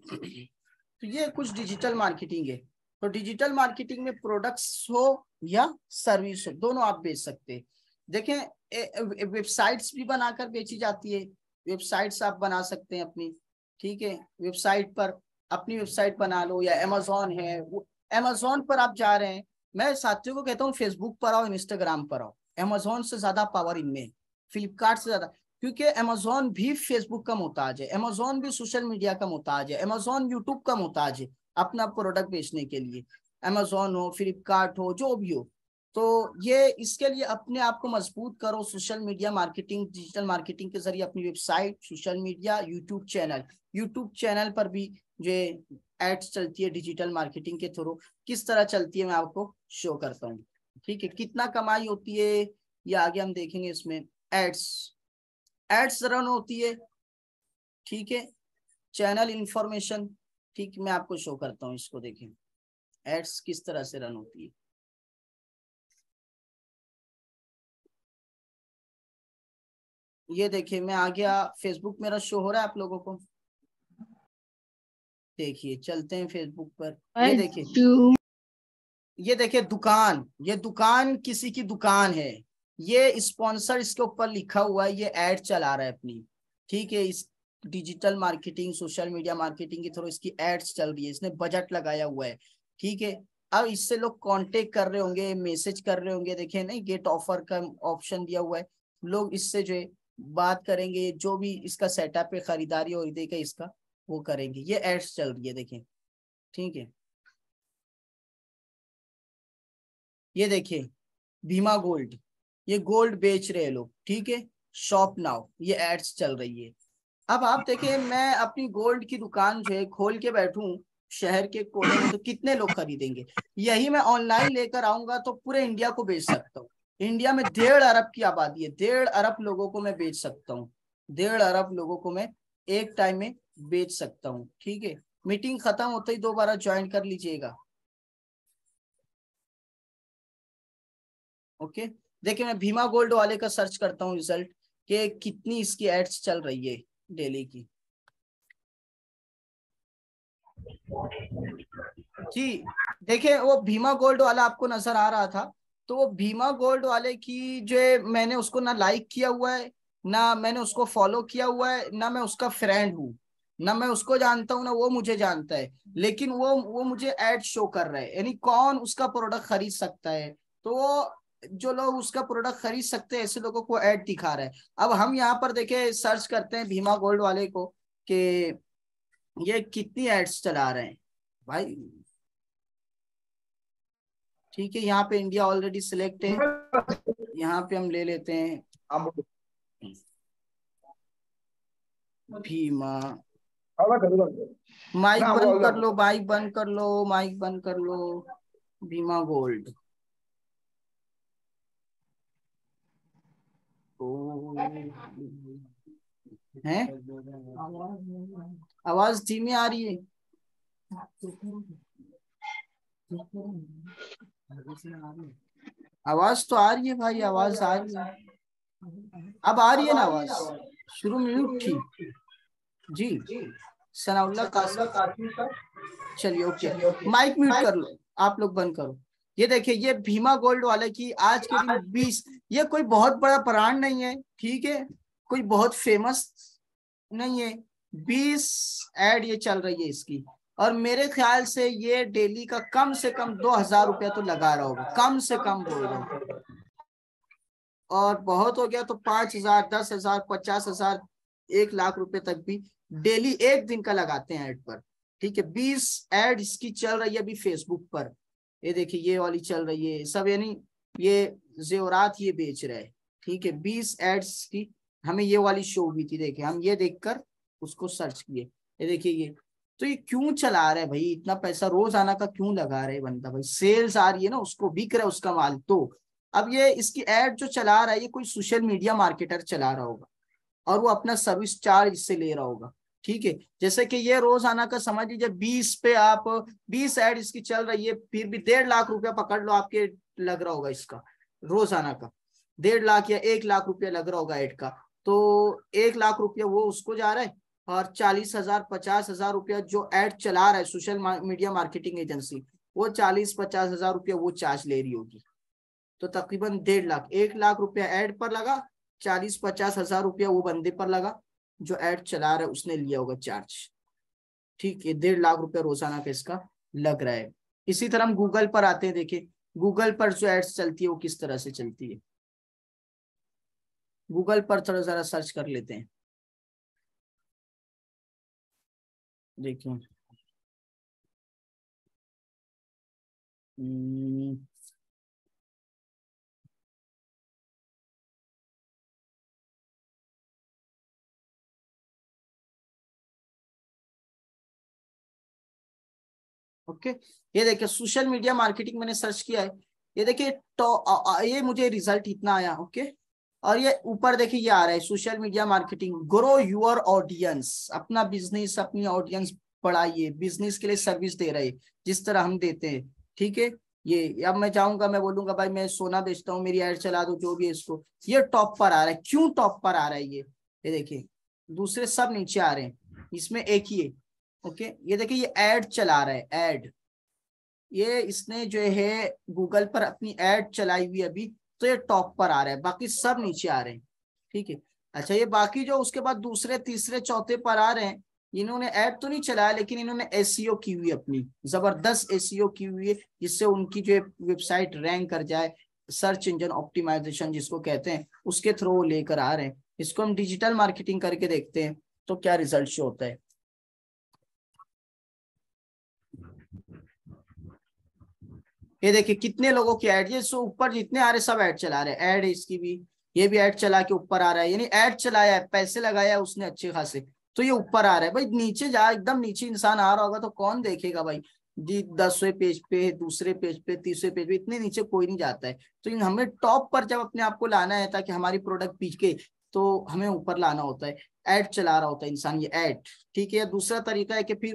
तो ये कुछ डिजिटल मार्केटिंग है। तो डिजिटल मार्केटिंग में प्रोडक्ट्स हो या सर्विस हो, दोनों आप बेच सकते हैं। देखें वेबसाइट्स भी बनाकर बेची जाती है, वेबसाइट्स आप बना सकते हैं अपनी, ठीक है। वेबसाइट पर अपनी वेबसाइट बना लो, या अमेजोन है, वो अमेजोन पर आप जा रहे हैं, मैं साथियों को कहता हूँ फेसबुक पर आओ, इंस्टाग्राम पर आओ, अमेजोन से ज्यादा पावर इनमें, फ्लिपकार्ट से ज्यादा। क्योंकि अमेजोन भी फेसबुक का मोहताज है, अमेजोन भी सोशल मीडिया का मोहताज है, अमेजोन यूट्यूब का मोहताज है अपना प्रोडक्ट बेचने के लिए। अमेजोन हो, फ्लिपकार्ट हो, जो भी हो। तो ये इसके लिए अपने आप को मजबूत करो, social media marketing, digital marketing के जरिए अपनी website, social media, YouTube channel पर भी जो एड्स चलती है डिजिटल मार्केटिंग के थ्रू। किस तरह चलती है मैं आपको शो करता हूँ, ठीक है। कितना कमाई होती है ये आगे हम देखेंगे। इसमें एड्स रन होती है, ठीक है। चैनल इंफॉर्मेशन, ठीक, मैं आपको शो करता हूँ इसको, देखें एड्स किस तरह से रन होती है। ये देखिए मैं आ गया, फेसबुक मेरा शो हो रहा है आप लोगों को? देखिए चलते हैं फेसबुक पर। ये देखिए दुकान, ये दुकान किसी की दुकान है, ये स्पॉन्सर इसके ऊपर लिखा हुआ है, ये ऐड चला रहा है अपनी, ठीक है। इस digital marketing, social media marketing के थ्रू इसकी एड्स चल रही है, इसने बजट लगाया हुआ है, ठीक है। अब इससे लोग कांटेक्ट कर रहे होंगे, मैसेज कर रहे होंगे, देखे नहीं गेट ऑफर का ऑप्शन दिया हुआ है, लोग इससे जो है बात करेंगे, जो भी इसका सेटअप है, खरीदारी और देखे इसका वो करेंगे। ये एड्स चल रही है देखें, ठीक है। ये देखिए बीमा गोल्ड, ये गोल्ड बेच रहे हैं लोग, ठीक है। शॉप नाउ, ये एड्स चल रही है। अब आप देखिए मैं अपनी गोल्ड की दुकान जो है खोल के बैठूं शहर के कोने में, तो कितने लोग खरीदेंगे? यही मैं ऑनलाइन लेकर आऊंगा तो पूरे इंडिया को बेच सकता हूँ। इंडिया में 1.5 अरब की आबादी है, 1.5 अरब लोगों को मैं बेच सकता हूँ, 1.5 अरब लोगों को मैं एक टाइम में बेच सकता हूँ, ठीक है। मीटिंग खत्म होते ही दोबारा ज्वाइन कर लीजिएगा, ओके। देखिए मैं भीमा गोल्ड वाले का सर्च करता हूँ रिजल्ट, कि कितनी इसकी एड्स चल रही है डेली की। जी देखिए वो भीमा गोल्ड वाला आपको नजर आ रहा था, तो वो भीमा गोल्ड वाले की जो है, मैंने उसको ना लाइक किया हुआ है, ना मैंने उसको फॉलो किया हुआ है, ना मैं उसका फ्रेंड हूँ, ना मैं उसको जानता हूँ, ना वो मुझे जानता है, लेकिन वो मुझे एड शो कर रहा है, यानी कौन उसका प्रोडक्ट खरीद सकता है। तो वो जो लोग उसका प्रोडक्ट खरीद सकते हैं ऐसे लोगों को ऐड दिखा रहा है। अब हम यहाँ पर देखे सर्च करते हैं भीमा गोल्ड वाले को कि ये कितनी एड्स चला रहे हैं भाई, ठीक है। यहाँ पे इंडिया ऑलरेडी सिलेक्ट है, यहाँ पे हम ले लेते हैं भीमा। माइक बंद कर लो, माइक बंद कर लो, माइक बंद कर लो। भीमा गोल्ड, है आवाज धीमी आ रही है? आवाज तो आ रही है भाई, आवाज आ रही है, अब आ रही है ना आवाज? शुरू में म्यूट थी जी। सनाउल्लाह कासिम, चलिए ओके, माइक म्यूट कर लो, आप लोग बंद करो। ये देखिए ये भीमा गोल्ड वाले की आज के दिन 20, ये कोई बहुत बड़ा ब्रांड नहीं है, ठीक है, कोई बहुत फेमस नहीं है, 20 एड ये चल रही है इसकी। और मेरे ख्याल से ये डेली का कम से कम 2,000 रुपया तो लगा रहा होगा, कम से कम बोल रहा हूँ, और बहुत हो गया तो 5,000, 10,000, 50,000, 1 लाख रुपए तक भी डेली एक दिन का लगाते हैं ऐड पर, ठीक है, 20 एड इसकी चल रही है अभी फेसबुक पर। ये देखिए ये वाली चल रही है सब, यानी ये जेवरात ये बेच रहा है। ठीक है, 20 एड्स की हमें ये वाली शो हुई थी, देखिए हम ये देखकर उसको सर्च किए, ये देखिए ये। तो ये क्यों चला रहा है भाई, इतना पैसा रोजाना का क्यों लगा रहे बंदा भाई, सेल्स आ रही है ना, उसको बिक रहा है उसका माल। तो अब ये इसकी एड जो चला रहा है ये कोई सोशल मीडिया मार्केटर चला रहा होगा और वो अपना सर्विस चार्ज इससे ले रहा होगा। ठीक है, जैसे कि ये रोजाना का समझ लीजिए 20 पे आप 20 एड इसकी चल रही है, फिर भी 1.5 लाख रुपया पकड़ लो आपके लग रहा होगा इसका रोजाना का, 1.5 लाख या 1 लाख रुपया लग रहा होगा एड का। तो 1 लाख रुपया वो उसको जा रहा है और 40,000 50,000 रुपया जो एड चला रहा है सोशल मीडिया मार्केटिंग एजेंसी, वो 40-50,000 रुपया वो चार्ज ले रही होगी। तो तकरीबन 1.5 लाख, 1 लाख रुपया एड पर लगा, 40-50,000 रुपया वो बंदे पर लगा जो एड चला रहा है, उसने लिया होगा चार्ज। ठीक है, 1.5 लाख रुपया रोजाना का इसका लग रहा है। इसी तरह हम गूगल पर आते हैं, देखिए गूगल पर जो एड्स चलती है वो किस तरह से चलती है। गूगल पर थोड़ा जरा सर्च कर लेते हैं, देखिए ओके। ये देखिए सोशल मीडिया मार्केटिंग मैंने सर्च किया है, ये देखिए तो ये मुझे रिजल्ट इतना आया। ओके, और ये ऊपर देखिए ये आ रहा है social media marketing, grow your audience, अपना बिजनेस अपनी ऑडियंस बढ़ाइए, बिजनेस के लिए सर्विस दे रहे जिस तरह हम देते हैं। ठीक है, ये अब मैं जाऊंगा मैं बोलूंगा भाई मैं सोना बेचता हूँ मेरी ऐड चला दो जो भी है इसको, ये टॉप पर आ रहा है। क्यों टॉप पर आ रहा है ये देखिए, दूसरे सब नीचे आ रहे हैं, इसमें एक ही है। ओके, ये देखिए ये ऐड चला रहा है, ऐड ये इसने जो है गूगल पर अपनी ऐड चलाई हुई अभी, तो ये टॉप पर आ रहा है, बाकी सब नीचे आ रहे हैं। ठीक है, अच्छा ये बाकी जो उसके बाद दूसरे तीसरे चौथे पर आ रहे हैं, इन्होंने ऐड तो नहीं चलाया लेकिन इन्होंने एसईओ की हुई अपनी, जबरदस्त एसईओ की हुई है, जिससे उनकी जो वेबसाइट रैंक कर जाए, सर्च इंजन ऑप्टिमाइजेशन जिसको कहते हैं, उसके थ्रू वो लेकर आ रहे हैं। इसको हम डिजिटल मार्केटिंग करके देखते हैं तो क्या रिजल्ट शो होता है। ये देखिए कितने लोगों की ऐड, ये सो ऊपर जितने आ रहे सब ऐड चला रहे हैं, ऐड इसकी भी, ये भी ऐड चला के ऊपर आ रहा है, यानी ऐड चलाया है, पैसे लगाया है उसने अच्छे खासे, तो ये ऊपर आ रहा है। भाई नीचे जा, एकदम नीचे इंसान आ रहा होगा तो कौन देखेगा भाई जी, 10वें पेज पे, दूसरे पेज पे, तीसरे पेज पे, इतने नीचे कोई नहीं जाता है। तो हमें टॉप पर जब अपने आप को लाना है ताकि हमारी प्रोडक्ट बिके, तो हमें ऊपर लाना होता है, ऐड चला रहा होता है इंसान, ये ऐड। ठीक है, दूसरा तरीका है कि फिर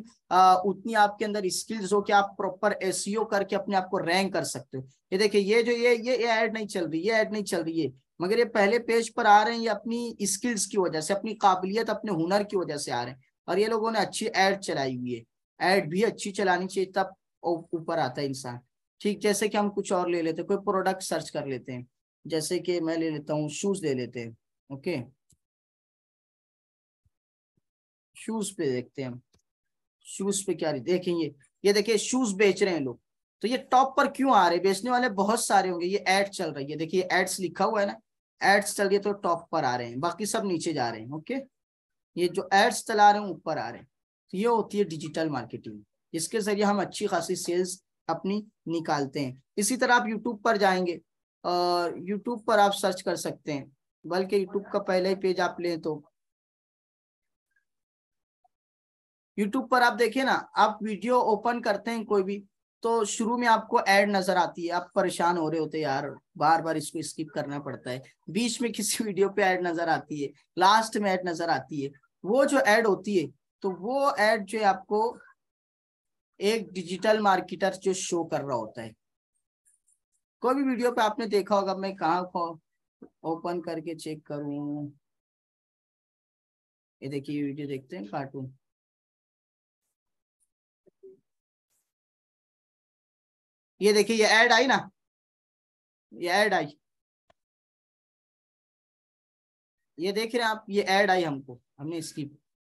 उतनी आपके अंदर स्किल्स हो कि आप प्रॉपर एसईओ करके अपने आप को रैंक कर सकते हो। ये देखिए ये जो ये ऐड नहीं चल रही, ये ऐड नहीं चल रही है, मगर ये पहले पेज पर आ रहे हैं, ये अपनी स्किल्स की वजह से, अपनी काबिलियत अपने हुनर की वजह से आ रहे हैं, और ये लोगों ने अच्छी ऐड चलाई हुई है। ऐड भी अच्छी चलानी चाहिए तब ऊपर आता है इंसान। ठीक, जैसे कि हम कुछ और ले लेते हैं, कोई प्रोडक्ट सर्च कर लेते हैं, जैसे कि मैं ले लेता हूँ शूज ले लेते हैं। ओके, शूज पे देखते हैं हम, शूज पे क्या देखें, ये देखिए शूज बेच रहे हैं लोग, तो ये टॉप पर क्यों आ रहे हैं, बेचने वाले बहुत सारे होंगे, ये एड चल रही है, देखिए एड्स लिखा हुआ है ना, एड्स चल रही है तो टॉप पर आ रहे हैं, बाकी सब नीचे जा रहे हैं। ओके, ये जो एड्स चला रहे हैं ऊपर आ रहे हैं, तो ये होती है डिजिटल मार्केटिंग, इसके जरिए हम अच्छी खासी सेल्स अपनी निकालते हैं। इसी तरह आप यूट्यूब पर जाएंगे और यूट्यूब पर आप सर्च कर सकते हैं, बल्कि यूट्यूब का पहला ही पेज आप लें तो यूट्यूब पर आप देखिए ना, आप वीडियो ओपन करते हैं कोई भी, तो शुरू में आपको ऐड नजर आती है, आप परेशान हो रहे होते हैं यार, बार बार इसको स्किप करना पड़ता है, बीच में किसी वीडियो पे ऐड नजर आती है, लास्ट में ऐड नजर आती है, वो जो ऐड होती है, तो वो ऐड जो है आपको एक डिजिटल मार्केटर जो शो कर रहा होता है। कोई भी वीडियो पे आपने देखा होगा, मैं कहाँ ओपन करके चेक करूं, ये देखिए वीडियो देखते हैं कार्टून, ये देखिए ये ऐड आई ना, ये ऐड आई, ये देख रहे हैं आप, ये ऐड आई हमको, हमने इसकी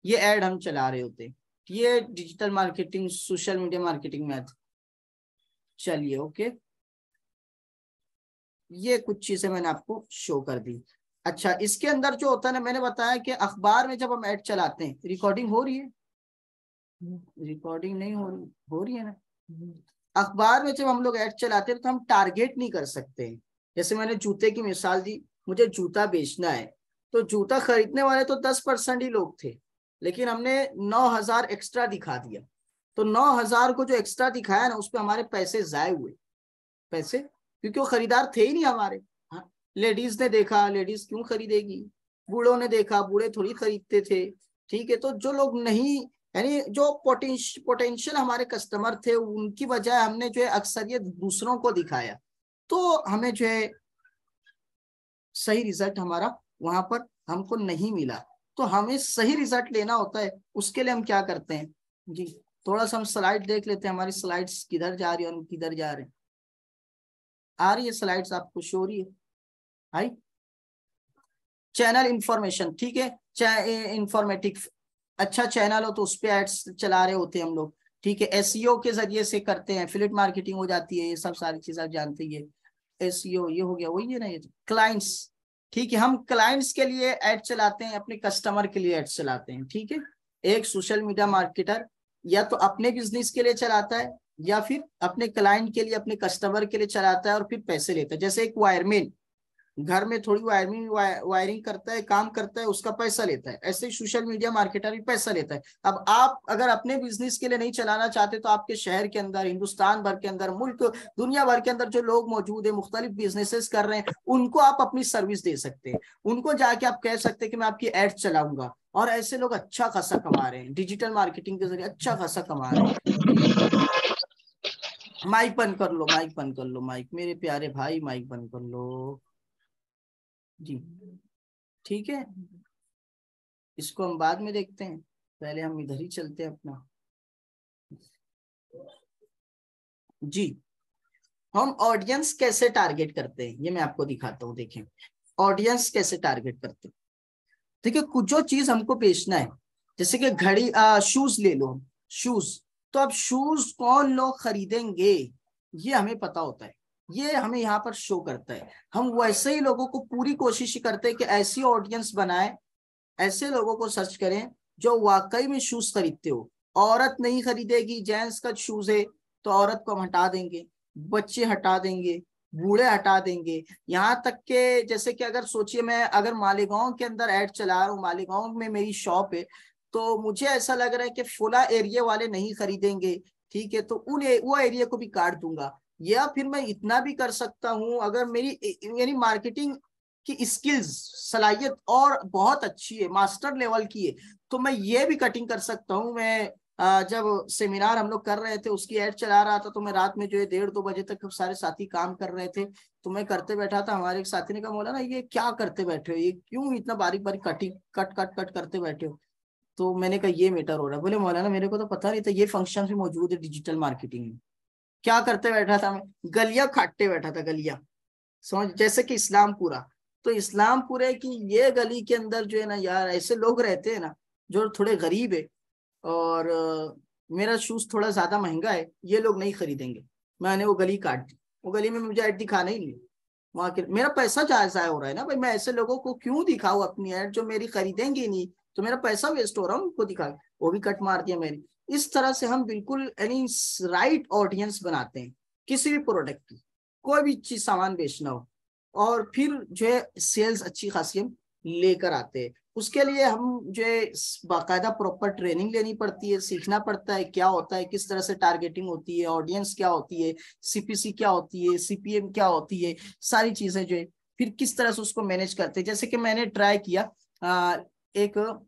ये ऐड हम चला रहे होते हैं, ये digital marketing social media marketing में आती। चलिए ओके, ये कुछ चीजें मैंने आपको शो कर दी। अच्छा, इसके अंदर जो होता है ना, मैंने बताया कि अखबार में जब हम ऐड चलाते हैं, रिकॉर्डिंग हो रही है, रिकॉर्डिंग नहीं हो रही है ना। अखबार में जब हम लोग ऐड चलाते हैं तो हम टारगेट नहीं कर सकते हैं। जैसे मैंने जूते की मिसाल दी, मुझे जूता बेचना है, तो जूता खरीदने वाले तो 10% ही लोग थे, लेकिन हमने 9,000 एक्स्ट्रा दिखा दिया। तो 9,000 को जो एक्स्ट्रा दिखाया ना, उस पर हमारे पैसे जाए हुए पैसे, क्योंकि वो खरीदार थे ही नहीं हमारे। हाँ, लेडीज ने देखा, लेडीज क्यों खरीदेगी, बूढ़ों ने देखा, बूढ़े थोड़ी खरीदते थे। ठीक है, तो जो लोग नहीं, यानी जो पोटेंशियल हमारे कस्टमर थे, उनकी बजाय हमने जो है अक्सरियत दूसरों को दिखाया, तो हमें जो है सही रिजल्ट हमारा वहां पर हमको नहीं मिला। तो हमें सही रिजल्ट लेना होता है, उसके लिए हम क्या करते हैं जी, थोड़ा सा हम स्लाइड देख लेते हैं, हमारी स्लाइड्स किधर जा रही है और किधर जा रहे हैं। आ रही है स्लाइड्स, आपको शो हो रही है? हाई चैनल इंफॉर्मेशन, ठीक है, इंफॉर्मेटिक अच्छा चैनल हो तो उस पे एड्स चला रहे होते हैं हम लोग। ठीक है, एसईओ के जरिए से करते हैं, एफिलिएट मार्केटिंग हो जाती है, ये सब सारी चीजें आप जानते ही है। एसईओ ये हो गया, वही है ना, ये क्लाइंट्स। ठीक है, हम क्लाइंट्स के लिए एड चलाते हैं, अपने कस्टमर के लिए एड चलाते हैं। ठीक है, एक सोशल मीडिया मार्केटर या तो अपने बिजनेस के लिए चलाता है, या फिर अपने क्लाइंट के लिए, अपने कस्टमर के लिए चलाता है और फिर पैसे लेता है। जैसे एक वायरमैन घर में थोड़ी वायरिंग करता है, काम करता है, उसका पैसा लेता है, ऐसे ही सोशल मीडिया मार्केटर भी पैसा लेता है। अब आप अगर अपने बिजनेस के लिए नहीं चलाना चाहते, तो आपके शहर के अंदर, हिंदुस्तान भर के अंदर, मुल्क दुनिया भर के अंदर जो लोग मौजूद है, मुख्तलिफ बिजनेसेस कर रहे हैं, उनको आप अपनी सर्विस दे सकते हैं। उनको जाके आप कह सकते हैं कि मैं आपकी एड चलाऊंगा, और ऐसे लोग अच्छा खासा कमा रहे हैं, डिजिटल मार्केटिंग के जरिए अच्छा खासा कमा रहे हैं। माइक बंद कर लो, माइक बंद कर लो, माइक, मेरे प्यारे भाई माइक बंद कर लो जी। ठीक है, इसको हम बाद में देखते हैं, पहले हम इधर ही चलते हैं अपना जी। हम ऑडियंस कैसे टारगेट करते हैं, ये मैं आपको दिखाता हूँ। देखें, ऑडियंस कैसे टारगेट करते हैं। देखिए, कुछ जो चीज हमको बेचना है, जैसे कि घड़ी, शूज ले लो, शूज, तो अब शूज कौन लोग खरीदेंगे, ये हमें पता होता है, ये हमें यहाँ पर शो करता है। हम वैसे ही लोगों को पूरी कोशिश करते हैं कि ऐसी ऑडियंस बनाए, ऐसे लोगों को सर्च करें जो वाकई में शूज खरीदते हो। औरत नहीं खरीदेगी, जेंट्स का शूज है तो औरत को हम हटा देंगे, बच्चे हटा देंगे, बूढ़े हटा देंगे, यहाँ तक के जैसे कि अगर सोचिए, मैं अगर मालेगांव के अंदर ऐड चला रहा हूँ, मालेगांव में मेरी शॉप है, तो मुझे ऐसा लग रहा है कि फुला एरिया वाले नहीं खरीदेंगे। ठीक है, तो वो एरिया को भी काट दूंगा। या फिर मैं इतना भी कर सकता हूँ, अगर मेरी यानी मार्केटिंग की स्किल्स, सलाहियत और बहुत अच्छी है, मास्टर लेवल की है, तो मैं ये भी कटिंग कर सकता हूँ। मैं जब सेमिनार हम लोग कर रहे थे, उसकी ऐड चला रहा था, तो मैं रात में जो है 1:30-2 बजे तक सारे साथी काम कर रहे थे, तो मैं करते बैठा था। हमारे एक साथी ने कहा, मौलाना ये क्या करते बैठे हो, ये क्यों इतना बारीक बारीक कटिंग कट कट कट करते बैठे हो। तो मैंने कहा ये मैटर हो रहा है। बोले मौलाना मेरे को तो पता नहीं था ये फंक्शन भी मौजूद है डिजिटल मार्केटिंग में। क्या करते बैठा था मैं, गलियां काटते बैठा था, गलियां, समझ, जैसे कि इस्लामपुरा। तो इस्लामपुरे की ये गली के अंदर जो है ना यार, ऐसे लोग रहते हैं ना जो थोड़े गरीब है, और मेरा शूज थोड़ा ज्यादा महंगा है, ये लोग नहीं खरीदेंगे। मैंने वो गली काट दी, वो गली में मुझे ऐड दिखाना ही नहीं। वहां के मेरा पैसा जाया हो रहा है ना भाई, मैं ऐसे लोगों को क्यों दिखाऊं अपनी ऐड जो मेरी खरीदेंगे नहीं, तो मेरा पैसा वेस्ट हो रहा है उनको दिखा, वो भी कट मार दिया मैंने। इस तरह से हम बिल्कुल यानी राइट ऑडियंस बनाते हैं किसी भी प्रोडक्ट की, कोई भी चीज सामान बेचना हो, और फिर जो है सेल्स अच्छी खासी हम लेकर आते हैं। उसके लिए हम जो है बाकायदा प्रॉपर ट्रेनिंग लेनी पड़ती है, सीखना पड़ता है क्या होता है, किस तरह से टारगेटिंग होती है, ऑडियंस क्या होती है, सीपीसी क्या होती है, सीपीएम क्या होती है, सारी चीजें जो है फिर किस तरह से उसको मैनेज करते हैं। जैसे कि मैंने ट्राई किया, एक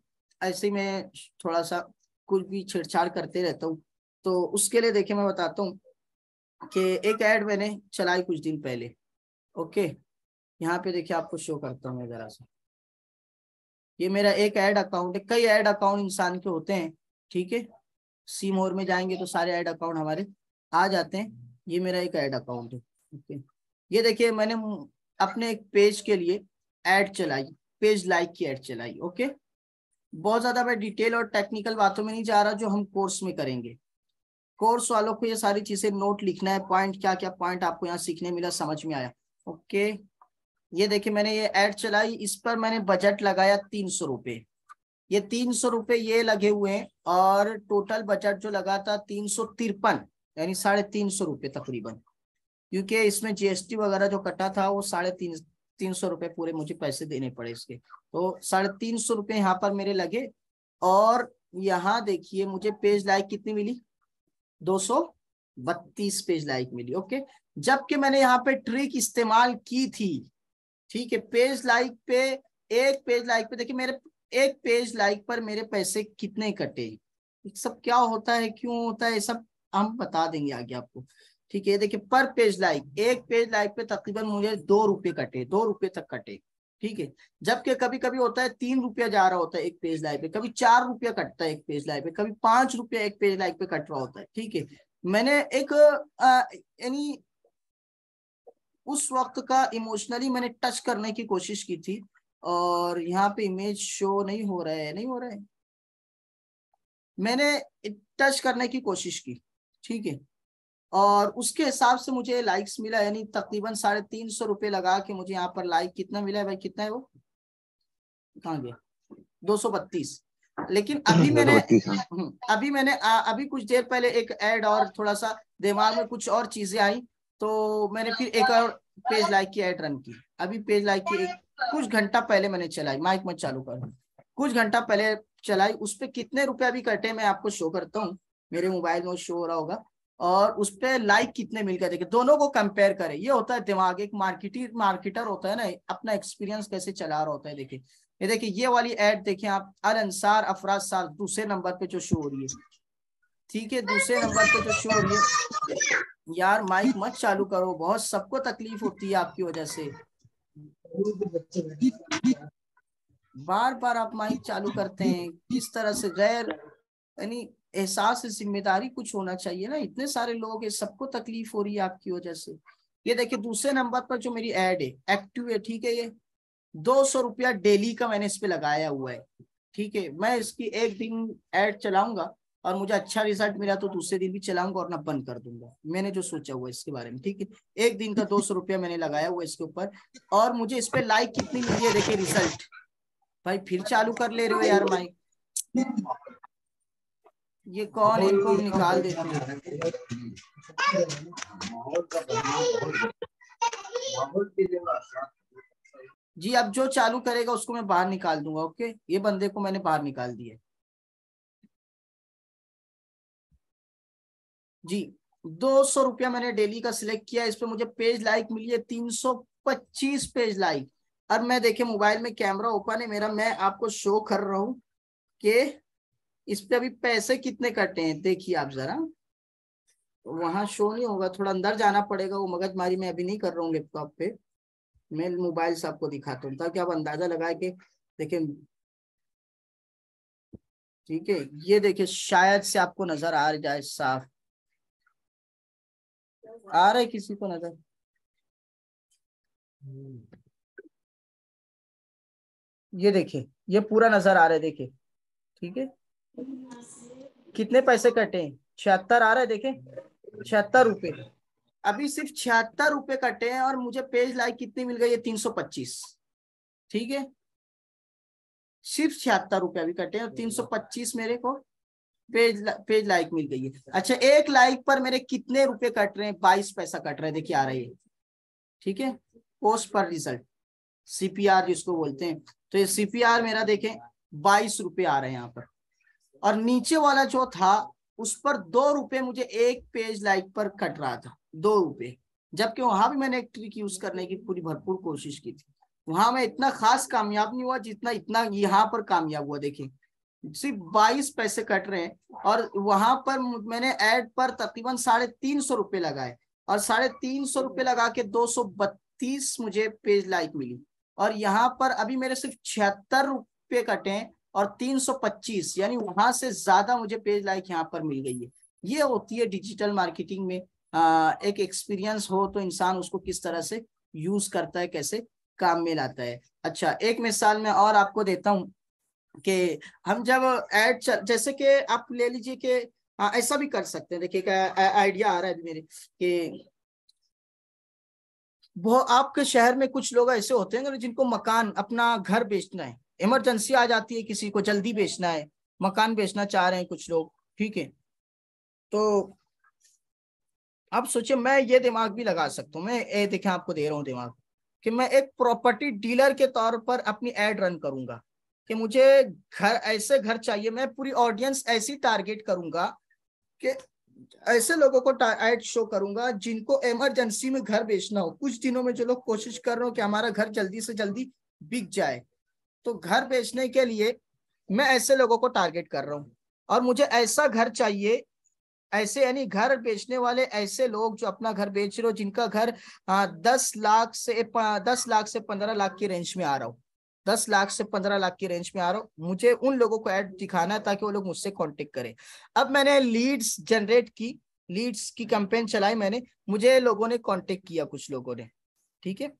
ऐसे में थोड़ा सा कुछ भी छेड़छाड़ करते रहता हूँ, तो उसके लिए देखिए मैं बताता हूँ कि एक ऐड मैंने चलाई कुछ दिन पहले। ओके, यहाँ पे देखिए आपको शो करता हूँ मैं जरा सा, ये मेरा एक ऐड अकाउंट है, कई ऐड अकाउंट इंसान के होते हैं। ठीक है, सी मोर में जाएंगे तो सारे ऐड अकाउंट हमारे आ जाते हैं, ये मेरा एक ऐड अकाउंट है। ओके, ये देखिए मैंने अपने एक पेज के लिए ऐड चलाई, पेज लाइक की ऐड चलाई। ओके, बहुत ज्यादा मैं डिटेल और टेक्निकल बातों में नहीं जा रहा, जो हम कोर्स में करेंगे। कोर्स वालों को ये सारी चीजें नोट लिखना है, पॉइंट क्या क्या पॉइंट आपको यहाँ सीखने मिला, समझ में आया। ओके, ये देखिए मैंने ये ऐड चलाई, इस पर मैंने बजट लगाया 300 रुपये। ये 300 रुपये ये लगे हुए हैं, और टोटल बजट जो लगा था 353, यानी 350 रुपये तकरीबन, क्योंकि इसमें जीएसटी वगैरह जो कटा था वो 350 रुपये पूरे मुझे पैसे देने पड़े इसके, तो 350 रुपये यहाँ पर मेरे लगे। और यहाँ देखिए मुझे पेज लाइक कितनी मिली, 232 पेज लाइक मिली। ओके, जबकि मैंने यहाँ पे ट्रिक इस्तेमाल की थी, ठीक है, पेज लाइक पे, एक पेज लाइक पे देखिए मेरे एक पेज लाइक पर मेरे पैसे कितने कटे, सब क्या होता है, क्यों होता है, सब हम बता देंगे आगे आपको। ठीक है, देखिए पर पेज लाइक, एक पेज लाइक पे तकरीबन मुझे 2 रुपये कटे, 2 रुपये तक कटे। ठीक है, जबकि कभी कभी होता है 3 रुपया जा रहा होता है एक पेज लाइक पे, कभी 4 रुपया कटता है एक पेज लाइक पे, कभी 5 रुपया एक पेज लाइक पे कट रहा होता है। ठीक है, मैंने एक यानी उस वक्त का इमोशनली मैंने टच करने की कोशिश की थी, और यहाँ पे इमेज शो नहीं हो रहा है, नहीं हो रहा है, मैंने टच करने की कोशिश की। ठीक है, और उसके हिसाब से मुझे लाइक्स मिला, यानी तकरीबन 350 रुपये लगा के मुझे यहाँ पर लाइक कितना मिला है भाई, कितना है वो, कहाँ गया, 232। लेकिन अभी मैंने अभी कुछ देर पहले एक ऐड, और थोड़ा सा दिमाग में कुछ और चीजें आई, तो मैंने फिर एक और पेज लाइक की ऐड रन की। अभी पेज लाइक की कुछ घंटा पहले मैंने चलाई, माइक मत चालू कर, कुछ घंटा पहले चलाई, उस पर कितने रुपए अभी कटे मैं आपको शो करता हूँ, मेरे मोबाइल में शो हो रहा होगा, और उस पर लाइक कितने मिल गए, देखिए दोनों को कंपेयर करें। ये होता है दिमाग, एक मार्केटर होता है ना, अपना एक्सपीरियंस कैसे चला रहा होता है। देखिए ये देखिए ये वाली ऐड देखिए आप, अल अंसार अफराज साल दूसरे नंबर पे जो शो हो रही है। ठीक है, दूसरे नंबर पे जो शो हो रही है, यार माइक मत चालू करो, बहुत सबको तकलीफ होती है आपकी वजह से, बार बार आप माइक चालू करते हैं, किस तरह से गैर, यानी एहसास जिम्मेदारी कुछ होना चाहिए ना, इतने सारे लोग हैं, सबको तकलीफ हो रही है आपकी वजह से। ये देखिए दूसरे नंबर पर जो मेरी ऐड है, एक्टिव है, ठीक है, ये 200 रुपया डेली का मैंने इस पे लगाया हुआ है। ठीक है, मैं इसकी एक दिन ऐड चलाऊंगा, और मुझे अच्छा रिजल्ट मिला तो दूसरे दिन भी चलाऊंगा, और ना बंद कर दूंगा, मैंने जो सोचा हुआ है इसके बारे में। ठीक है, एक दिन का 200 रुपया मैंने लगाया हुआ है इसके ऊपर, और मुझे इस पे लाइक कितनी मिली है, देखिए रिजल्ट। भाई फिर चालू कर ले रहे हो यार माइक, ये कौन है, इनको हम निकाल देते हैं। जी अब जो चालू करेगा उसको मैं बाहर निकाल दूंगा। ओके, ये बंदे को मैंने बाहर निकाल दिया जी। 200 रुपया मैंने डेली का सिलेक्ट किया, इस पे मुझे पेज लाइक मिली है 325 पेज लाइक। और मैं देखिए मोबाइल में कैमरा ओपन है मेरा, मैं आपको शो कर रहा हूँ कि इस पे अभी पैसे कितने कटे हैं। देखिए आप जरा, वहां शो नहीं होगा, थोड़ा अंदर जाना पड़ेगा, वो मगजमारी मैं अभी नहीं कर रहा हूँ लैपटॉप पे, मैं मोबाइल से आपको दिखाता हूँ ताकि आप अंदाजा लगाए कि देखिए। ठीक है, ये देखिए शायद से आपको नजर आ जाए, साफ आ रहा है किसी को नजर, ये देखिए ये पूरा नजर आ रहा है, देखिए। ठीक है, कितने पैसे कटे हैं, 76 आ रहा है, देखे 76 रुपए, अभी सिर्फ 76 रुपए कटे हैं, और मुझे पेज लाइक कितनी मिल गई है, 325। ठीक है, सिर्फ 76 रुपए अभी कटे हैं, और 325 मेरे को पेज लाइक मिल गई है। अच्छा, एक लाइक पर मेरे कितने रुपए कट रहे हैं, 22 पैसा कट रहा है, देखिए आ रही है। ठीक है, पोस्ट पर रिजल्ट, सीपीआर जिसको बोलते हैं, तो ये सीपीआर मेरा देखें 22 रुपए आ रहे हैं यहाँ पर। और नीचे वाला जो था उस पर 2 रुपए मुझे एक पेज लाइक पर कट रहा था, 2 रुपए, जबकि वहां भी मैंने एक ट्रिक यूज करने की पूरी भरपूर कोशिश की थी, वहां मैं इतना खास कामयाब नहीं हुआ जितना इतना यहाँ पर कामयाब हुआ। देखिए सिर्फ 22 पैसे कट रहे हैं, और वहां पर मैंने ऐड पर तकरीबन 350 रुपए लगाए, और 350 रुपए लगा के 232 मुझे पेज लाइक मिली, और यहाँ पर अभी मेरे सिर्फ 76 रुपए कटे हैं, और 325, यानी वहां से ज्यादा मुझे पेज लाइक यहाँ पर मिल गई है। ये होती है डिजिटल मार्केटिंग में, एक एक्सपीरियंस हो तो इंसान उसको किस तरह से यूज करता है, कैसे काम में लाता है। अच्छा, एक मिसाल मैं और आपको देता हूँ कि हम जब ऐड जैसे कि आप ले लीजिए कि ऐसा भी कर सकते हैं। देखिए आइडिया आ रहा है अभी मेरे कि वो आपके शहर में कुछ लोग ऐसे होते हैं जिनको मकान, अपना घर बेचना है, इमरजेंसी आ जाती है, किसी को जल्दी बेचना है, मकान बेचना चाह रहे हैं कुछ लोग, ठीक है। तो अब सोचिए मैं ये दिमाग भी लगा सकता हूँ, मैं ये देखें आपको दे रहा हूँ दिमाग, कि मैं एक प्रॉपर्टी डीलर के तौर पर अपनी एड रन करूंगा कि मुझे घर, ऐसे घर चाहिए। मैं पूरी ऑडियंस ऐसी टारगेट करूंगा कि ऐसे लोगों को एड शो करूंगा जिनको इमरजेंसी में घर बेचना हो, कुछ दिनों में जो लोग कोशिश कर रहे हो कि हमारा घर जल्दी से जल्दी बिक जाए, तो घर बेचने के लिए मैं ऐसे लोगों को टारगेट कर रहा हूँ। और मुझे ऐसा घर चाहिए, ऐसे यानी घर बेचने वाले ऐसे लोग जो अपना घर बेच रहे हो, जिनका घर 10 लाख से 15 लाख की रेंज में आ रहा हो, 10 लाख से 15 लाख की रेंज में आ रहा हो, मुझे उन लोगों को ऐड दिखाना है ताकि वो लोग मुझसे कांटेक्ट करें। अब मैंने लीड्स जनरेट की, लीड्स की कैंपेन चलाई मैंने, मुझे लोगों ने कांटेक्ट किया, कुछ लोगों ने, ठीक है।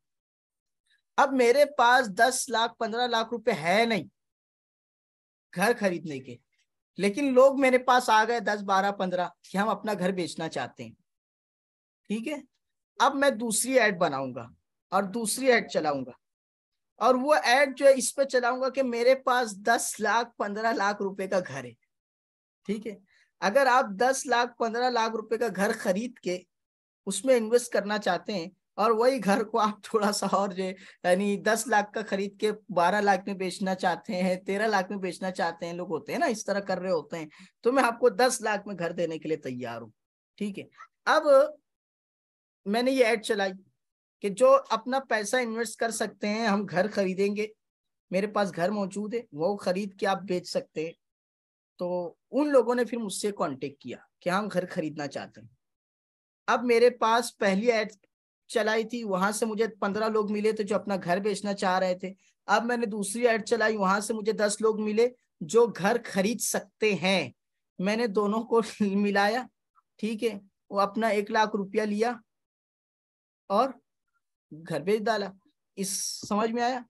अब मेरे पास 10 लाख 15 लाख रुपए है नहीं घर खरीदने के, लेकिन लोग मेरे पास आ गए 10 12 15 कि हम अपना घर बेचना चाहते हैं, ठीक है। अब मैं दूसरी ऐड बनाऊंगा और दूसरी ऐड चलाऊंगा, और वो ऐड जो है इस पे चलाऊंगा कि मेरे पास 10 लाख 15 लाख रुपए का घर है, ठीक है। अगर आप 10 लाख 15 लाख रुपए का घर खरीद के उसमें इन्वेस्ट करना चाहते हैं, और वही घर को आप थोड़ा सा और जो यानी 10 लाख का खरीद के 12 लाख में बेचना चाहते हैं, 13 लाख में बेचना चाहते हैं, लोग होते हैं ना इस तरह कर रहे होते हैं, तो मैं आपको 10 लाख में घर देने के लिए तैयार हूं, ठीक है। अब मैंने ये ऐड चलाई कि जो अपना पैसा इन्वेस्ट कर सकते हैं, हम घर खरीदेंगे, मेरे पास घर मौजूद है, वो खरीद के आप बेच सकते हैं। तो उन लोगों ने फिर मुझसे कांटेक्ट किया कि हम घर खरीदना चाहते हैं। अब मेरे पास पहली ऐड चलाई थी, वहां से मुझे 15 लोग मिले थे जो अपना घर बेचना चाह रहे थे। अब मैंने दूसरी ऐड चलाई, वहां से मुझे 10 लोग मिले जो घर खरीद सकते हैं। मैंने दोनों को मिलाया, ठीक है, वो अपना 1 लाख रुपया लिया और घर बेच डाला। इस समझ में आया?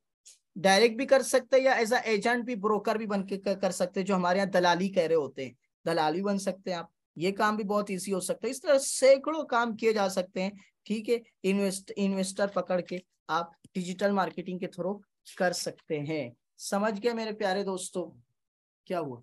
डायरेक्ट भी कर सकते हैं या एज एजेंट भी, ब्रोकर भी बन के कर सकते हैं, जो हमारे यहाँ दलाली कह रहे होते हैं, दलाली बन सकते हैं आप। ये काम भी बहुत इजी हो सकता है। इस तरह सैकड़ों काम किए जा सकते हैं, ठीक है। इन्वेस्टर पकड़ के आप डिजिटल मार्केटिंग के थ्रू कर सकते हैं। समझ गए मेरे प्यारे दोस्तों क्या हुआ?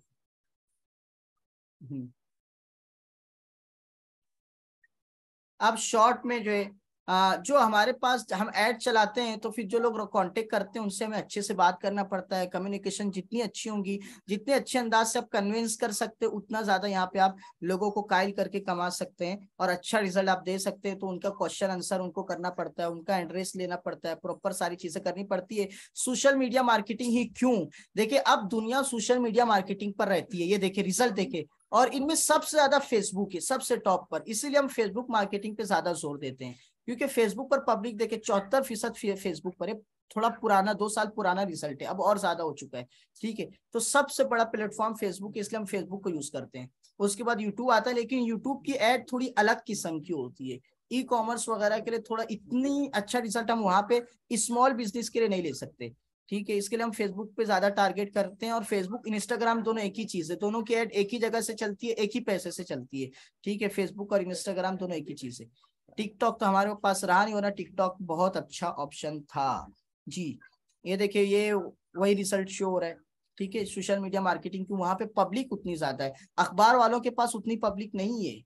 अब शॉर्ट में जो है जो हमारे पास हम ऐड चलाते हैं, तो फिर जो लोग कांटेक्ट करते हैं उनसे हमें अच्छे से बात करना पड़ता है। कम्युनिकेशन जितनी अच्छी होंगी, जितने अच्छे अंदाज से आप कन्विंस कर सकते हैं, उतना ज्यादा यहाँ पे आप लोगों को कायल करके कमा सकते हैं और अच्छा रिजल्ट आप दे सकते हैं। तो उनका क्वेश्चन आंसर उनको करना पड़ता है, उनका एड्रेस लेना पड़ता है, प्रॉपर सारी चीजें करनी पड़ती है। सोशल मीडिया मार्केटिंग ही क्यों, देखिए अब दुनिया सोशल मीडिया मार्केटिंग पर रहती है। ये देखिए रिजल्ट देखे, और इनमें सबसे ज्यादा फेसबुक है सबसे टॉप पर, इसीलिए हम फेसबुक मार्केटिंग पे ज्यादा जोर देते हैं, क्योंकि फेसबुक पर पब्लिक देखे 74% फेसबुक पर है। थोड़ा पुराना, 2 साल पुराना रिजल्ट है, अब और ज्यादा हो चुका है, ठीक है। तो सबसे बड़ा प्लेटफॉर्म फेसबुक है, इसलिए हम फेसबुक को यूज करते हैं। उसके बाद यूट्यूब आता है, लेकिन यूट्यूब की एड थोड़ी अलग किस्म की होती है। ई कॉमर्स वगैरह के लिए थोड़ा इतनी अच्छा रिजल्ट हम वहां पे स्मॉल बिजनेस के लिए नहीं ले सकते, ठीक है। इसके लिए हम फेसबुक पे ज्यादा टारगेट करते हैं। और फेसबुक इंस्टाग्राम दोनों एक ही चीज है, दोनों की एड एक ही जगह से चलती है, एक ही पैसे से चलती है, ठीक है। फेसबुक और इंस्टाग्राम दोनों एक ही चीज है। टिकटॉक तो हमारे पास रहा नहीं, वरना टिकटॉक बहुत अच्छा ऑप्शन था जी। ये देखिए ये वही रिजल्ट शो हो रहा है, ठीक है। सोशल मीडिया मार्केटिंग की वहां पे पब्लिक उतनी ज्यादा है, अखबार वालों के पास उतनी पब्लिक नहीं है,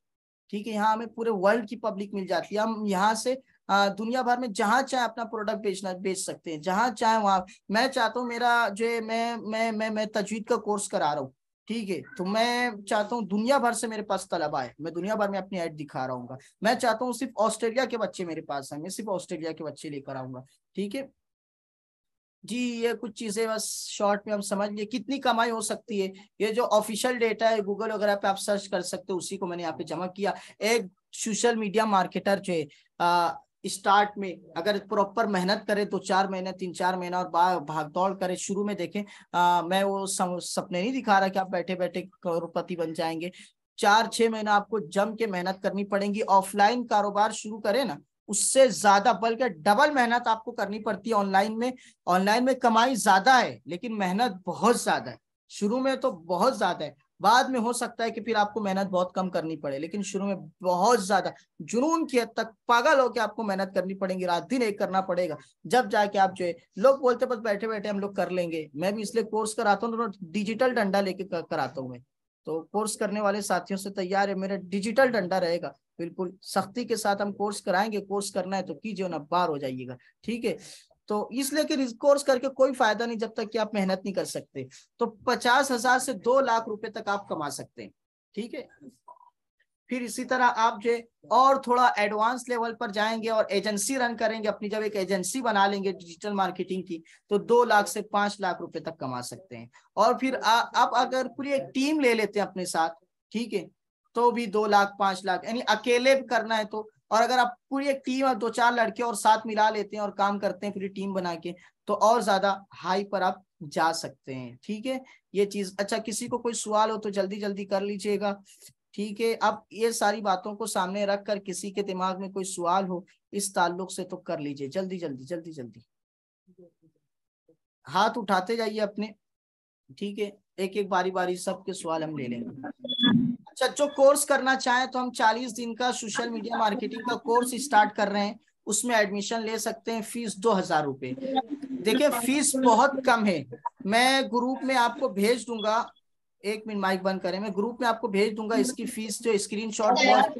ठीक है। यहाँ हमें पूरे वर्ल्ड की पब्लिक मिल जाती है। हम यहाँ से दुनिया भर में जहां चाहे अपना प्रोडक्ट बेच सकते हैं, जहां चाहे वहां। मैं चाहता हूँ मेरा जो है, मैं तजवीद का कोर्स करा रहा हूँ, ठीक है, तो मैं चाहता हूँ दुनिया भर से मेरे पास तलबा है, मैं दुनिया भर में अपनी ऐड दिखा रहा हूँ। मैं चाहता हूँ सिर्फ ऑस्ट्रेलिया के बच्चे मेरे पास हैं, मैं सिर्फ ऑस्ट्रेलिया के बच्चे लेकर आऊंगा, ठीक है जी। ये कुछ चीजें बस शॉर्ट में हम समझ लिए कितनी कमाई हो सकती है। ये जो ऑफिशियल डेटा है गूगल वगैरह पे आप सर्च कर सकते हो, उसी को मैंने यहाँ पे जमा किया। एक सोशल मीडिया मार्केटर जो है स्टार्ट में अगर प्रॉपर मेहनत करे, 2-4 महीने 3-4 महीना और भाग दौड़ करे, शुरू में देखें, मैं वो सपने नहीं दिखा रहा कि आप बैठे बैठे करोड़पति बन जाएंगे। 4-6 महीना आपको जम के मेहनत करनी पड़ेगी। ऑफलाइन कारोबार शुरू करें ना, उससे ज्यादा बल्कि डबल मेहनत आपको करनी पड़ती है ऑनलाइन में। ऑनलाइन में कमाई ज्यादा है, लेकिन मेहनत बहुत ज्यादा है, शुरू में तो बहुत ज्यादा है। बाद में हो सकता है कि फिर आपको मेहनत बहुत कम करनी पड़े, लेकिन शुरू में बहुत ज्यादा जुनून की हद तक पागल होकर आपको मेहनत करनी पड़ेगी, रात दिन एक करना पड़ेगा, जब जाके आप जो है, लोग बोलते बस बैठे बैठे हम लोग कर लेंगे। मैं भी इसलिए कोर्स कराता हूँ, डिजिटल डंडा लेके कराता हूँ मैं। तो कोर्स करने वाले साथियों से तैयार है, मेरा डिजिटल डंडा रहेगा, बिल्कुल सख्ती के साथ हम कोर्स कराएंगे। कोर्स करना है तो कीजिए ना, बाहर हो जाइएगा, ठीक है। तो इसलिए कि कोर्स करके कोई फायदा नहीं जब तक कि आप मेहनत नहीं कर सकते। तो 50,000 से 2 लाख रुपए तक आप कमा सकते हैं, ठीक है। फिर इसी तरह आप जो और थोड़ा एडवांस लेवल पर जाएंगे और एजेंसी रन करेंगे अपनी, जब एक एजेंसी बना लेंगे डिजिटल मार्केटिंग की, तो 2 लाख से 5 लाख रुपए तक कमा सकते हैं। और फिर आप अगर पूरी एक टीम ले लेते हैं अपने साथ, ठीक है, तो भी 2 लाख 5 लाख, यानी अकेले भी करना है तो। और अगर आप पूरी एक टीम और 2-4 लड़के और साथ मिला लेते हैं और काम करते हैं पूरी टीम बना के, तो और ज्यादा हाई पर आप जा सकते हैं, ठीक है। ये चीज अच्छा, किसी को कोई सवाल हो तो जल्दी जल्दी कर लीजिएगा, ठीक है। अब ये सारी बातों को सामने रख कर किसी के दिमाग में कोई सवाल हो इस ताल्लुक से तो कर लीजिए, जल्दी जल्दी जल्दी जल्दी हाथ उठाते जाइए अपने, ठीक है। एक एक बारी बारी सबके सवाल हम ले लेंगे। अच्छा, जो कोर्स करना चाहें तो हम 40 दिन का सोशल मीडिया मार्केटिंग का कोर्स स्टार्ट कर रहे हैं, उसमें एडमिशन ले सकते हैं। फीस 2,000 रुपये। देखिए फीस बहुत कम है, मैं ग्रुप में आपको भेज दूंगा। एक मिनट माइक बंद करें, मैं ग्रुप में आपको भेज दूंगा इसकी फीस, जो स्क्रीनशॉट बहुत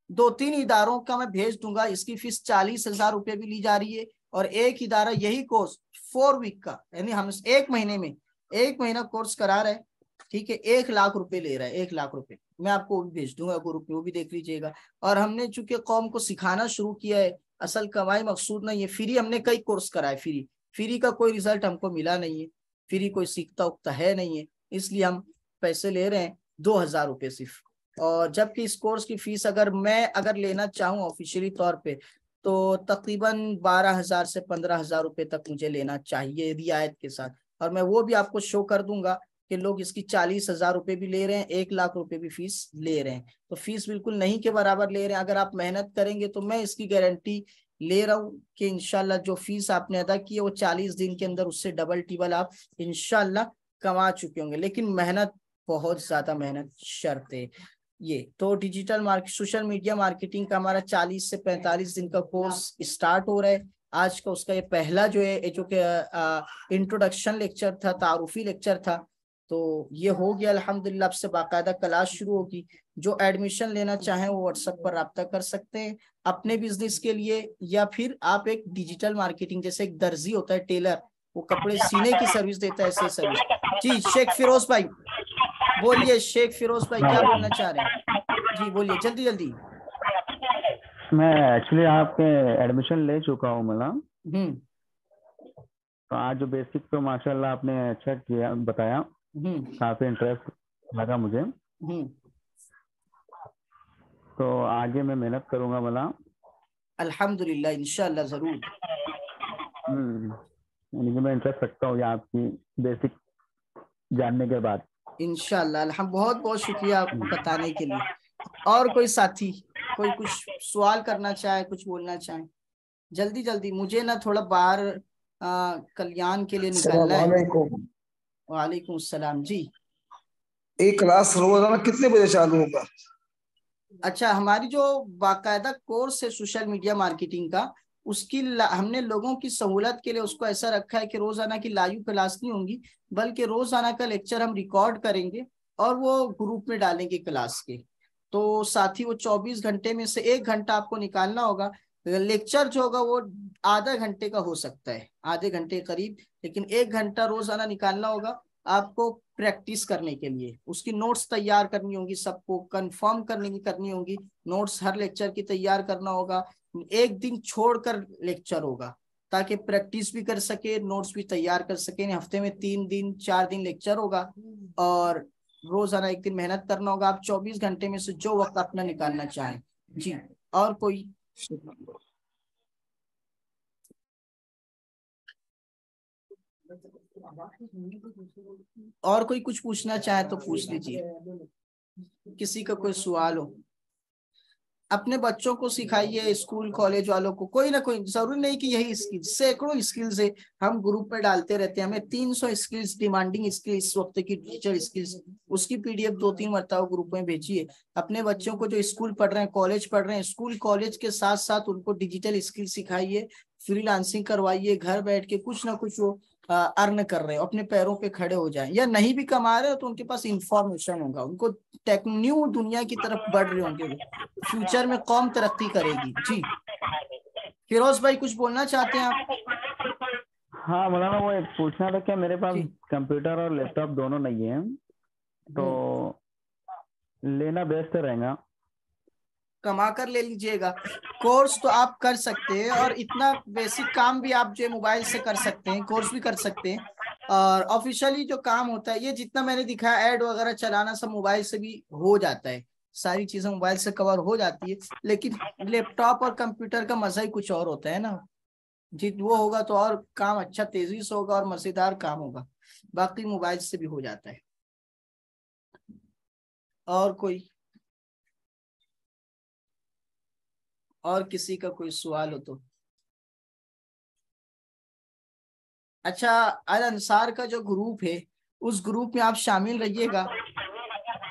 2-3 इदारों का मैं भेज दूंगा। इसकी फीस 40,000 रुपये भी ली जा रही है, और एक इदारा यही कोर्स 4 वीक का, यानी हम 1 महीने में 1 महीना कोर्स करा रहे हैं, ठीक है, 1 लाख रुपए ले रहा है, 1 लाख रुपए। मैं आपको वो भी भेज दूंगा ग्रुप में, वो भी देख लीजिएगा। और हमने चूंकि कौम को सिखाना शुरू किया है, असल कमाई मकसूद नहीं है, फ्री हमने कई कोर्स कराए, फ्री फ्री का कोई रिजल्ट हमको मिला नहीं है, फ्री कोई सीखता उगता है नहीं है, इसलिए हम पैसे ले रहे हैं 2,000 रुपये सिर्फ। और जबकि इस कोर्स की फीस अगर लेना चाहूँ ऑफिशियली तौर पे, तो तकरीबन 12,000 से 15,000 रुपये तक मुझे लेना चाहिए रियायत के साथ। और मैं वो भी आपको शो कर दूंगा कि लोग इसकी 40,000 रुपये भी ले रहे हैं, 1 लाख रुपए भी फीस ले रहे हैं। तो फीस बिल्कुल नहीं के बराबर ले रहे हैं। अगर आप मेहनत करेंगे तो मैं इसकी गारंटी ले रहा हूँ कि इंशाल्लाह जो फीस आपने अदा की है वो 40 दिन के अंदर उससे डबल टिबल आप इंशाल्लाह कमा चुके होंगे। लेकिन मेहनत, बहुत ज्यादा मेहनत शर्त है ये। तो digital market social media marketing का हमारा 40 से 45 दिन का कोर्स स्टार्ट हो रहा है। आज का उसका ये पहला जो है जो कि इंट्रोडक्शन लेक्चर था, तारुफी लेक्चर था, तो ये हो गया अल्हम्दुलिल्लाह। अब से बाकायदा क्लास शुरू होगी। जो एडमिशन लेना चाहें वो व्हाट्सएप पर रब्ता कर सकते हैं अपने बिजनेस के लिए, या फिर आप एक डिजिटल मार्केटिंग, जैसे एक दर्जी होता है टेलर, वो कपड़े सीने की सर्विस देता है, ऐसे सर्विस। जी शेख फिरोज भाई बोलिए, शेख फिरोज भाई क्या बोलना चाह रहे हैं? जी बोलिए जल्दी जल्दी। मैं एक्चुअली आपके एडमिशन ले चुका हूँ मतलब। हम्म तो आज जो बेसिक तो माशाल्लाह आपने अच्छा किया, बताया, हम्म काफी इंटरेस्ट लगा मुझे। हम्म तो आगे मैं मेहनत करूंगा मतलब। अल्हम्दुलिल्लाह, इंशाल्लाह जरूर। यानी कि मैं इंटरेस्ट रखता हूँ ये आपकी बेसिक जानने के बाद। इंशाल्लाह हम बहुत बहुत शुक्रिया बताने के लिए। और कोई साथी कोई कुछ सवाल करना चाहे, कुछ बोलना चाहे, जल्दी जल्दी, मुझे ना थोड़ा बाहर कल्याण के लिए निकलना है। सलामकुम। वालेकुम सलाम जी। एक क्लास रोजाना कितने बजे चालू होगा? अच्छा, हमारी जो बाकायदा कोर्स है सोशल मीडिया मार्केटिंग का, उसकी हमने लोगों की सहूलत के लिए उसको ऐसा रखा है कि रोजाना की लाइव क्लास नहीं होंगी, बल्कि रोजाना का लेक्चर हम रिकॉर्ड करेंगे और वो ग्रुप में डालेंगे क्लास के। तो साथ ही वो 24 घंटे में से 1 घंटा आपको निकालना होगा। लेक्चर जो होगा वो आधा घंटे का हो सकता है, आधे घंटे के करीब, लेकिन 1 घंटा रोजाना निकालना होगा आपको प्रैक्टिस करने के लिए। उसकी नोट्स तैयार करनी होगी, सबको कंफर्म करनी होगी, नोट्स हर लेक्चर की तैयार करना होगा। एक दिन छोड़कर लेक्चर होगा ताकि प्रैक्टिस भी कर सके, नोट्स भी तैयार कर सके। हफ्ते में 3 दिन 4 दिन लेक्चर होगा, और रोजाना एक दिन मेहनत करना होगा। आप 24 घंटे में से जो वक्त अपना निकालना चाहें। जी, और कोई? और कोई कुछ पूछना चाहे तो पूछ लीजिए, किसी का कोई सवाल हो। अपने बच्चों को सिखाइए, स्कूल कॉलेज वालों को, कोई ना कोई, जरूरी नहीं कि यही स्किल, सैकड़ों स्किल्स है, हम ग्रुप में डालते रहते हैं। हमें 300 स्किल्स, डिमांडिंग स्किल्स इस वक्त की टीचर स्किल्स, उसकी पीडीएफ 2-3 मरतबा ग्रुप में भेजिए। अपने बच्चों को जो स्कूल पढ़ रहे हैं, कॉलेज पढ़ रहे हैं, स्कूल कॉलेज के साथ साथ उनको डिजिटल स्किल सिखाइए, फ्रीलांसिंग करवाइए, घर बैठ के कुछ ना कुछ वो अर्न कर रहे हो, अपने पैरों पे खड़े हो जाएं। या नहीं भी कमा रहे हो तो उनके पास इंफॉर्मेशन होगा, उनको न्यू दुनिया की तरफ बढ़ रहे होंगे, फ्यूचर में कौम तरक्की करेगी। जी फिरोज भाई कुछ बोलना चाहते हैं आप? हाँ मौलाना, वो एक पूछना था कि मेरे पास जी कंप्यूटर और लैपटॉप दोनों नहीं है, तो लेना बेस्ट रहेगा। कमा कर ले लीजिएगा। कोर्स तो आप कर सकते हैं, और इतना बेसिक काम भी आप जो मोबाइल से कर सकते हैं, कोर्स भी कर सकते हैं। और ऑफिशियली जो काम होता है, ये जितना मैंने दिखा, ऐड वगैरह चलाना सब मोबाइल से भी हो जाता है, सारी चीजें मोबाइल से कवर हो जाती है। लेकिन लैपटॉप और कंप्यूटर का मजा ही कुछ और होता है ना जी, वो होगा तो और काम अच्छा तेजी से होगा और मजेदार काम होगा। बाकी मोबाइल से भी हो जाता है। और कोई, और किसी का कोई सवाल हो तो? अच्छा, अल अंसार का जो ग्रुप है, उस ग्रुप में आप शामिल रहिएगा,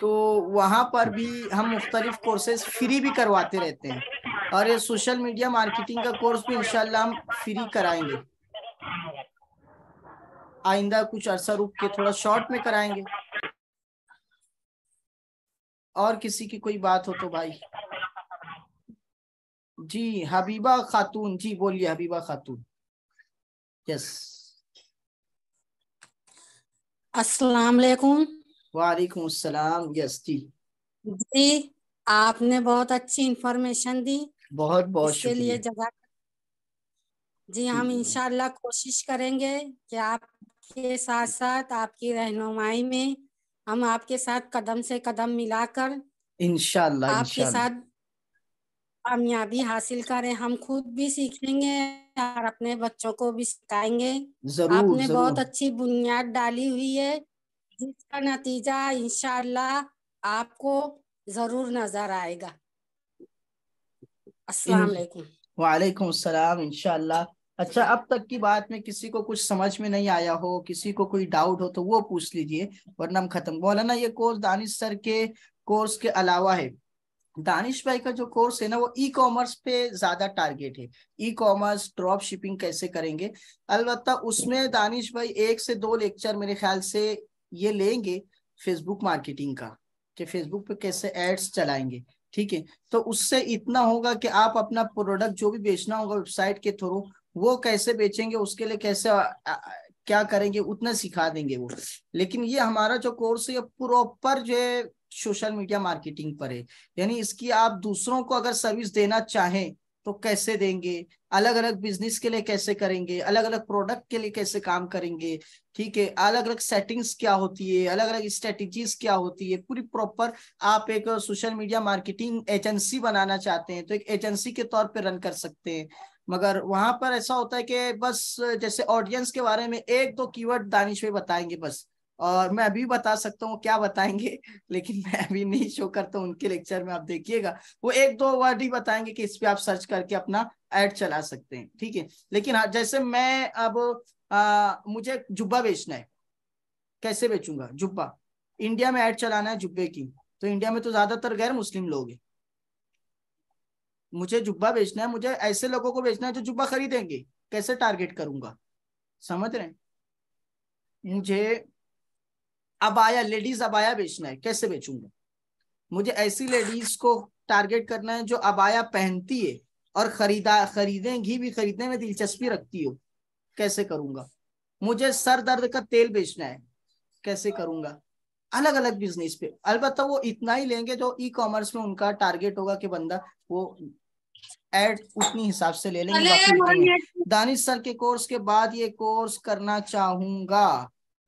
तो वहां पर भी हम मुख्तलिफ कोर्सेज फ्री भी करवाते रहते हैं। और ये सोशल मीडिया मार्केटिंग का कोर्स भी इंशाल्लाह हम फ्री कराएंगे, आइंदा कुछ अरसा रुक के थोड़ा शॉर्ट में कराएंगे। और किसी की कोई बात हो तो भाई। जी हबीबा खातून, जी बोलिए हबीबा खातून। यस, अस्सलाम वालेकुम। वालेकुम अस्सलाम। यस जी, जी, आपने बहुत अच्छी इंफॉर्मेशन दी, बहुत बहुत इसके लिए शुक्रिया। जज़ाक। जी, जी हम इंशाल्लाह कोशिश करेंगे कि आपके साथ साथ आपकी रहनुमाई में हम आपके साथ कदम से कदम मिलाकर इंशाल्लाह आपके इंशाल्लाह। साथ कामयाबी हासिल करें। हम खुद भी सीखेंगे और अपने बच्चों को भी सिखाएंगे। जरूर आपने बहुत जरूर। अच्छी बुनियाद डाली हुई है, जिसका नतीजा इंशाल्लाह आपको जरूर नजर आएगा। अस्सलाम इन वालेकुम। वालेकुम अस्सलाम, इंशाल्लाह। अच्छा, अब तक की बात में किसी को कुछ समझ में नहीं आया हो, किसी को कोई डाउट हो तो वो पूछ लीजिए, वरना हम खत्म। मौलाना ये कोर्स दानिश सर के कोर्स के अलावा है। दानिश भाई का जो कोर्स है ना, वो ई कॉमर्स पे ज्यादा टारगेट है। ई कॉमर्स, ड्रॉप शिपिंग कैसे करेंगे। अलबत्ता उसमें दानिश भाई 1 से 2 लेक्चर मेरे ख्याल से ये लेंगे फेसबुक मार्केटिंग का, कि फेसबुक पे कैसे एड्स चलाएंगे। ठीक है, तो उससे इतना होगा कि आप अपना प्रोडक्ट जो भी बेचना होगा वेबसाइट के थ्रू, वो कैसे बेचेंगे, उसके लिए कैसे क्या करेंगे, उतना सिखा देंगे वो। लेकिन ये हमारा जो कोर्स है, ये प्रॉपर जो है सोशल मीडिया मार्केटिंग पर है। यानी इसकी आप दूसरों को अगर सर्विस देना चाहें तो कैसे देंगे, अलग अलग बिजनेस के लिए कैसे करेंगे, अलग अलग प्रोडक्ट के लिए कैसे काम करेंगे। ठीक है, अलग अलग सेटिंग्स क्या होती है, अलग अलग स्ट्रेटेजीज क्या होती है, पूरी प्रॉपर। आप एक सोशल मीडिया मार्केटिंग एजेंसी बनाना चाहते हैं तो एक एजेंसी के तौर पे रन कर सकते हैं। मगर वहां पर ऐसा होता है कि बस जैसे ऑडियंस के बारे में 1-2 कीवर्ड दानिश भाई बताएंगे बस, और मैं अभी बता सकता हूँ क्या बताएंगे, लेकिन मैं अभी नहीं शो करता हूँ उनके लेक्चर में, आप देखिएगा वो 1-2 वर्ड ही बताएंगे कि इस पे आप सर्च करके अपना ऐड चला सकते हैं। ठीक है, लेकिन हाँ, जैसे मैं अब मुझे जुब्बा बेचना है, कैसे बेचूंगा जुब्बा, इंडिया में ऐड चलाना है जुब्बे की, तो इंडिया में तो ज्यादातर गैर मुस्लिम लोग हैं। मुझे जुब्बा बेचना है, मुझे ऐसे लोगों को बेचना है जो जुब्बा खरीदेंगे, कैसे टारगेट करूंगा, समझ रहे हैं। मुझे अबाया, लेडीज अबाया बेचना है, कैसे बेचूंगा। मुझे ऐसी लेडीज को टारगेट करना है जो अबाया पहनती है और खरीदेंगी भी, खरीदने में दिलचस्पी रखती हो, कैसे करूंगा। मुझे सर दर्द का तेल बेचना है, कैसे करूंगा। अलग अलग बिजनेस पे, अलबत्ता वो इतना ही लेंगे जो ई कॉमर्स में उनका टारगेट होगा कि बंदा वो एड उतनी हिसाब से ले लेंगे, बाकी उतने में। दानिश सर के कोर्स के बाद ये कोर्स करना चाहूंगा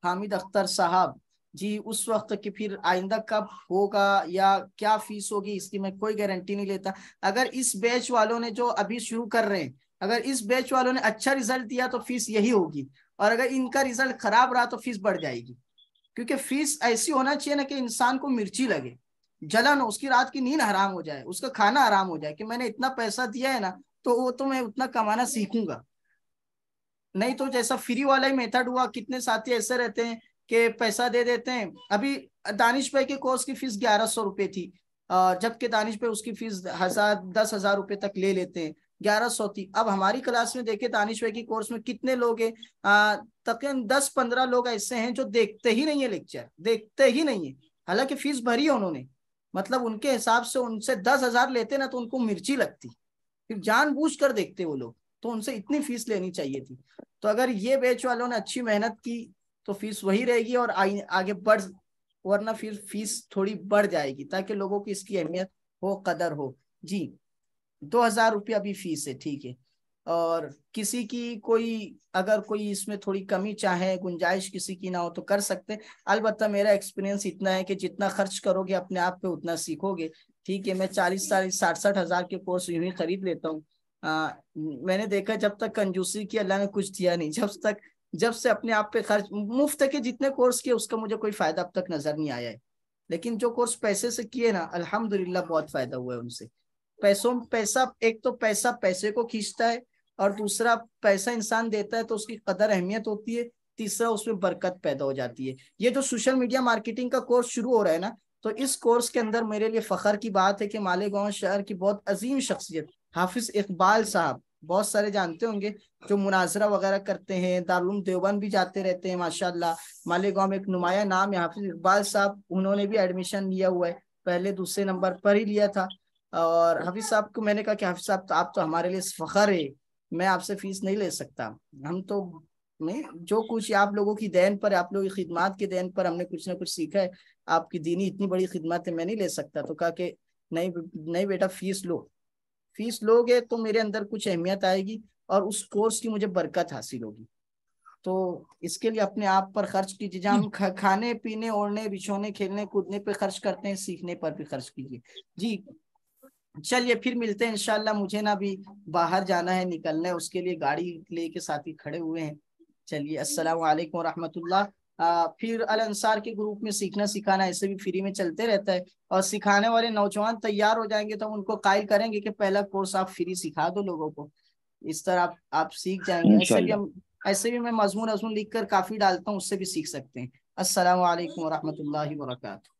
हामिद अख्तर साहब जी, उस वक्त की फिर आइंदा कब होगा या क्या फीस होगी इसकी मैं कोई गारंटी नहीं लेता। अगर इस बैच वालों ने जो अभी शुरू कर रहे हैं, अगर इस बैच वालों ने अच्छा रिजल्ट दिया तो फीस यही होगी, और अगर इनका रिजल्ट खराब रहा तो फीस बढ़ जाएगी। क्योंकि फीस ऐसी होना चाहिए ना कि इंसान को मिर्ची लगे। जलन हो, उसकी रात की नींद हराम हो जाए, उसका खाना हराम हो जाए कि मैंने इतना पैसा दिया है ना, तो वो तो मैं उतना कमाना सीखूंगा। नहीं तो जैसा फ्री वाला ही मेथड हुआ, कितने साथी ऐसे रहते हैं कि पैसा दे देते हैं। अभी दानिश भाई के कोर्स की फीस 1100 रुपये थी, जबकि दानिश भाई उसकी फीस 10,000 रुपये तक ले लेते हैं, 1100 थी। अब हमारी क्लास में देखे दानिश भाई की कोर्स में कितने लोग हैं, तकरीबन 10-15 लोग ऐसे हैं जो देखते ही नहीं है लेक्चर, देखते ही नहीं है, हालांकि फीस भरी है उन्होंने। मतलब उनके हिसाब से उनसे 10,000 लेते ना तो उनको मिर्ची लगती, फिर जानबूझ कर देखते वो लोग, तो उनसे इतनी फीस लेनी चाहिए थी। तो अगर ये बैच वालों ने अच्छी मेहनत की तो फीस वही रहेगी और आगे बढ़, वरना फिर फीस थोड़ी बढ़ जाएगी ताकि लोगों की इसकी अहमियत हो, कदर हो। जी 2,000 रुपया अभी फीस है, ठीक है। और किसी की कोई अगर कोई इसमें थोड़ी कमी चाहे, गुंजाइश किसी की ना हो तो कर सकते। अलबत्ता मेरा एक्सपीरियंस इतना है कि जितना खर्च करोगे अपने आप पे उतना सीखोगे। ठीक है, मैं 40-60 के कोर्स यूं ही खरीद लेता हूँ। मैंने देखा जब तक कंजूसी की अल्लाह ने कुछ दिया नहीं, जब से अपने आप पे खर्च, मुफ्त के जितने कोर्स किए उसका मुझे कोई फायदा अब तक नजर नहीं आया है। लेकिन जो कोर्स पैसे से किए ना, अल्हम्दुलिल्लाह बहुत फायदा हुआ है उनसे। पैसा, एक तो पैसा पैसे को खींचता है, और दूसरा पैसा इंसान देता है तो उसकी कदर अहमियत होती है, तीसरा उसमें बरकत पैदा हो जाती है। ये जो सोशल मीडिया मार्केटिंग का कोर्स शुरू हो रहा है ना, तो इस कोर्स के अंदर मेरे लिए फखर की बात है कि मालेगांव शहर की बहुत अजीम शख्सियत हाफिज इकबाल साहब, बहुत सारे जानते होंगे, जो मुनाजरा वगैरह करते हैं, दारुल देवबंद भी जाते रहते हैं माशाल्लाह। मालेगांव में एक नुमाया नाम है हाफिज इकबाल साहब, उन्होंने भी एडमिशन लिया हुआ है, पहले दूसरे नंबर पर ही लिया था। और हाफिज साहब को मैंने कहा कि हाफिज साहब तो आप तो हमारे लिए फखर है, मैं आपसे फीस नहीं ले सकता। हम तो, मैं जो कुछ आप लोगों की देन पर, आप लोगों की खिदमत की देन पर हमने कुछ ना कुछ सीखा है, आपकी दीनी इतनी बड़ी खिदमत है, मैं नहीं ले सकता। तो कहा कि नहीं नहीं बेटा, फीस लो, फीस लोगे तो मेरे अंदर कुछ अहमियत आएगी और उस कोर्स की मुझे बरकत हासिल होगी। तो इसके लिए अपने आप पर खर्च कीजिए, जहाँ हम खाने पीने, ओढ़ने बिछोने, खेलने कूदने पे खर्च करते हैं, सीखने पर भी खर्च कीजिए। जी चलिए फिर मिलते हैं इंशाल्लाह। मुझे ना भी बाहर जाना है, निकलना है, उसके लिए गाड़ी लेके साथ ही खड़े हुए हैं। चलिए, अस्सलाम वालेकुम रहमतुल्लाह। फिर अल अंसार के ग्रुप में सीखना सिखाना ऐसे भी फ्री में चलते रहता है, और सिखाने वाले नौजवान तैयार हो जाएंगे तो हम उनको कायल करेंगे कि पहला कोर्स आप फ्री सिखा दो लोगों को। इस तरह आप सीख जाएंगे। ऐसे भी मैं मजमून लिख कर काफी डालता हूँ, उससे भी सीख सकते हैं। अस्सलाम वालेकुम रहमतुल्लाहि व बरकातहू।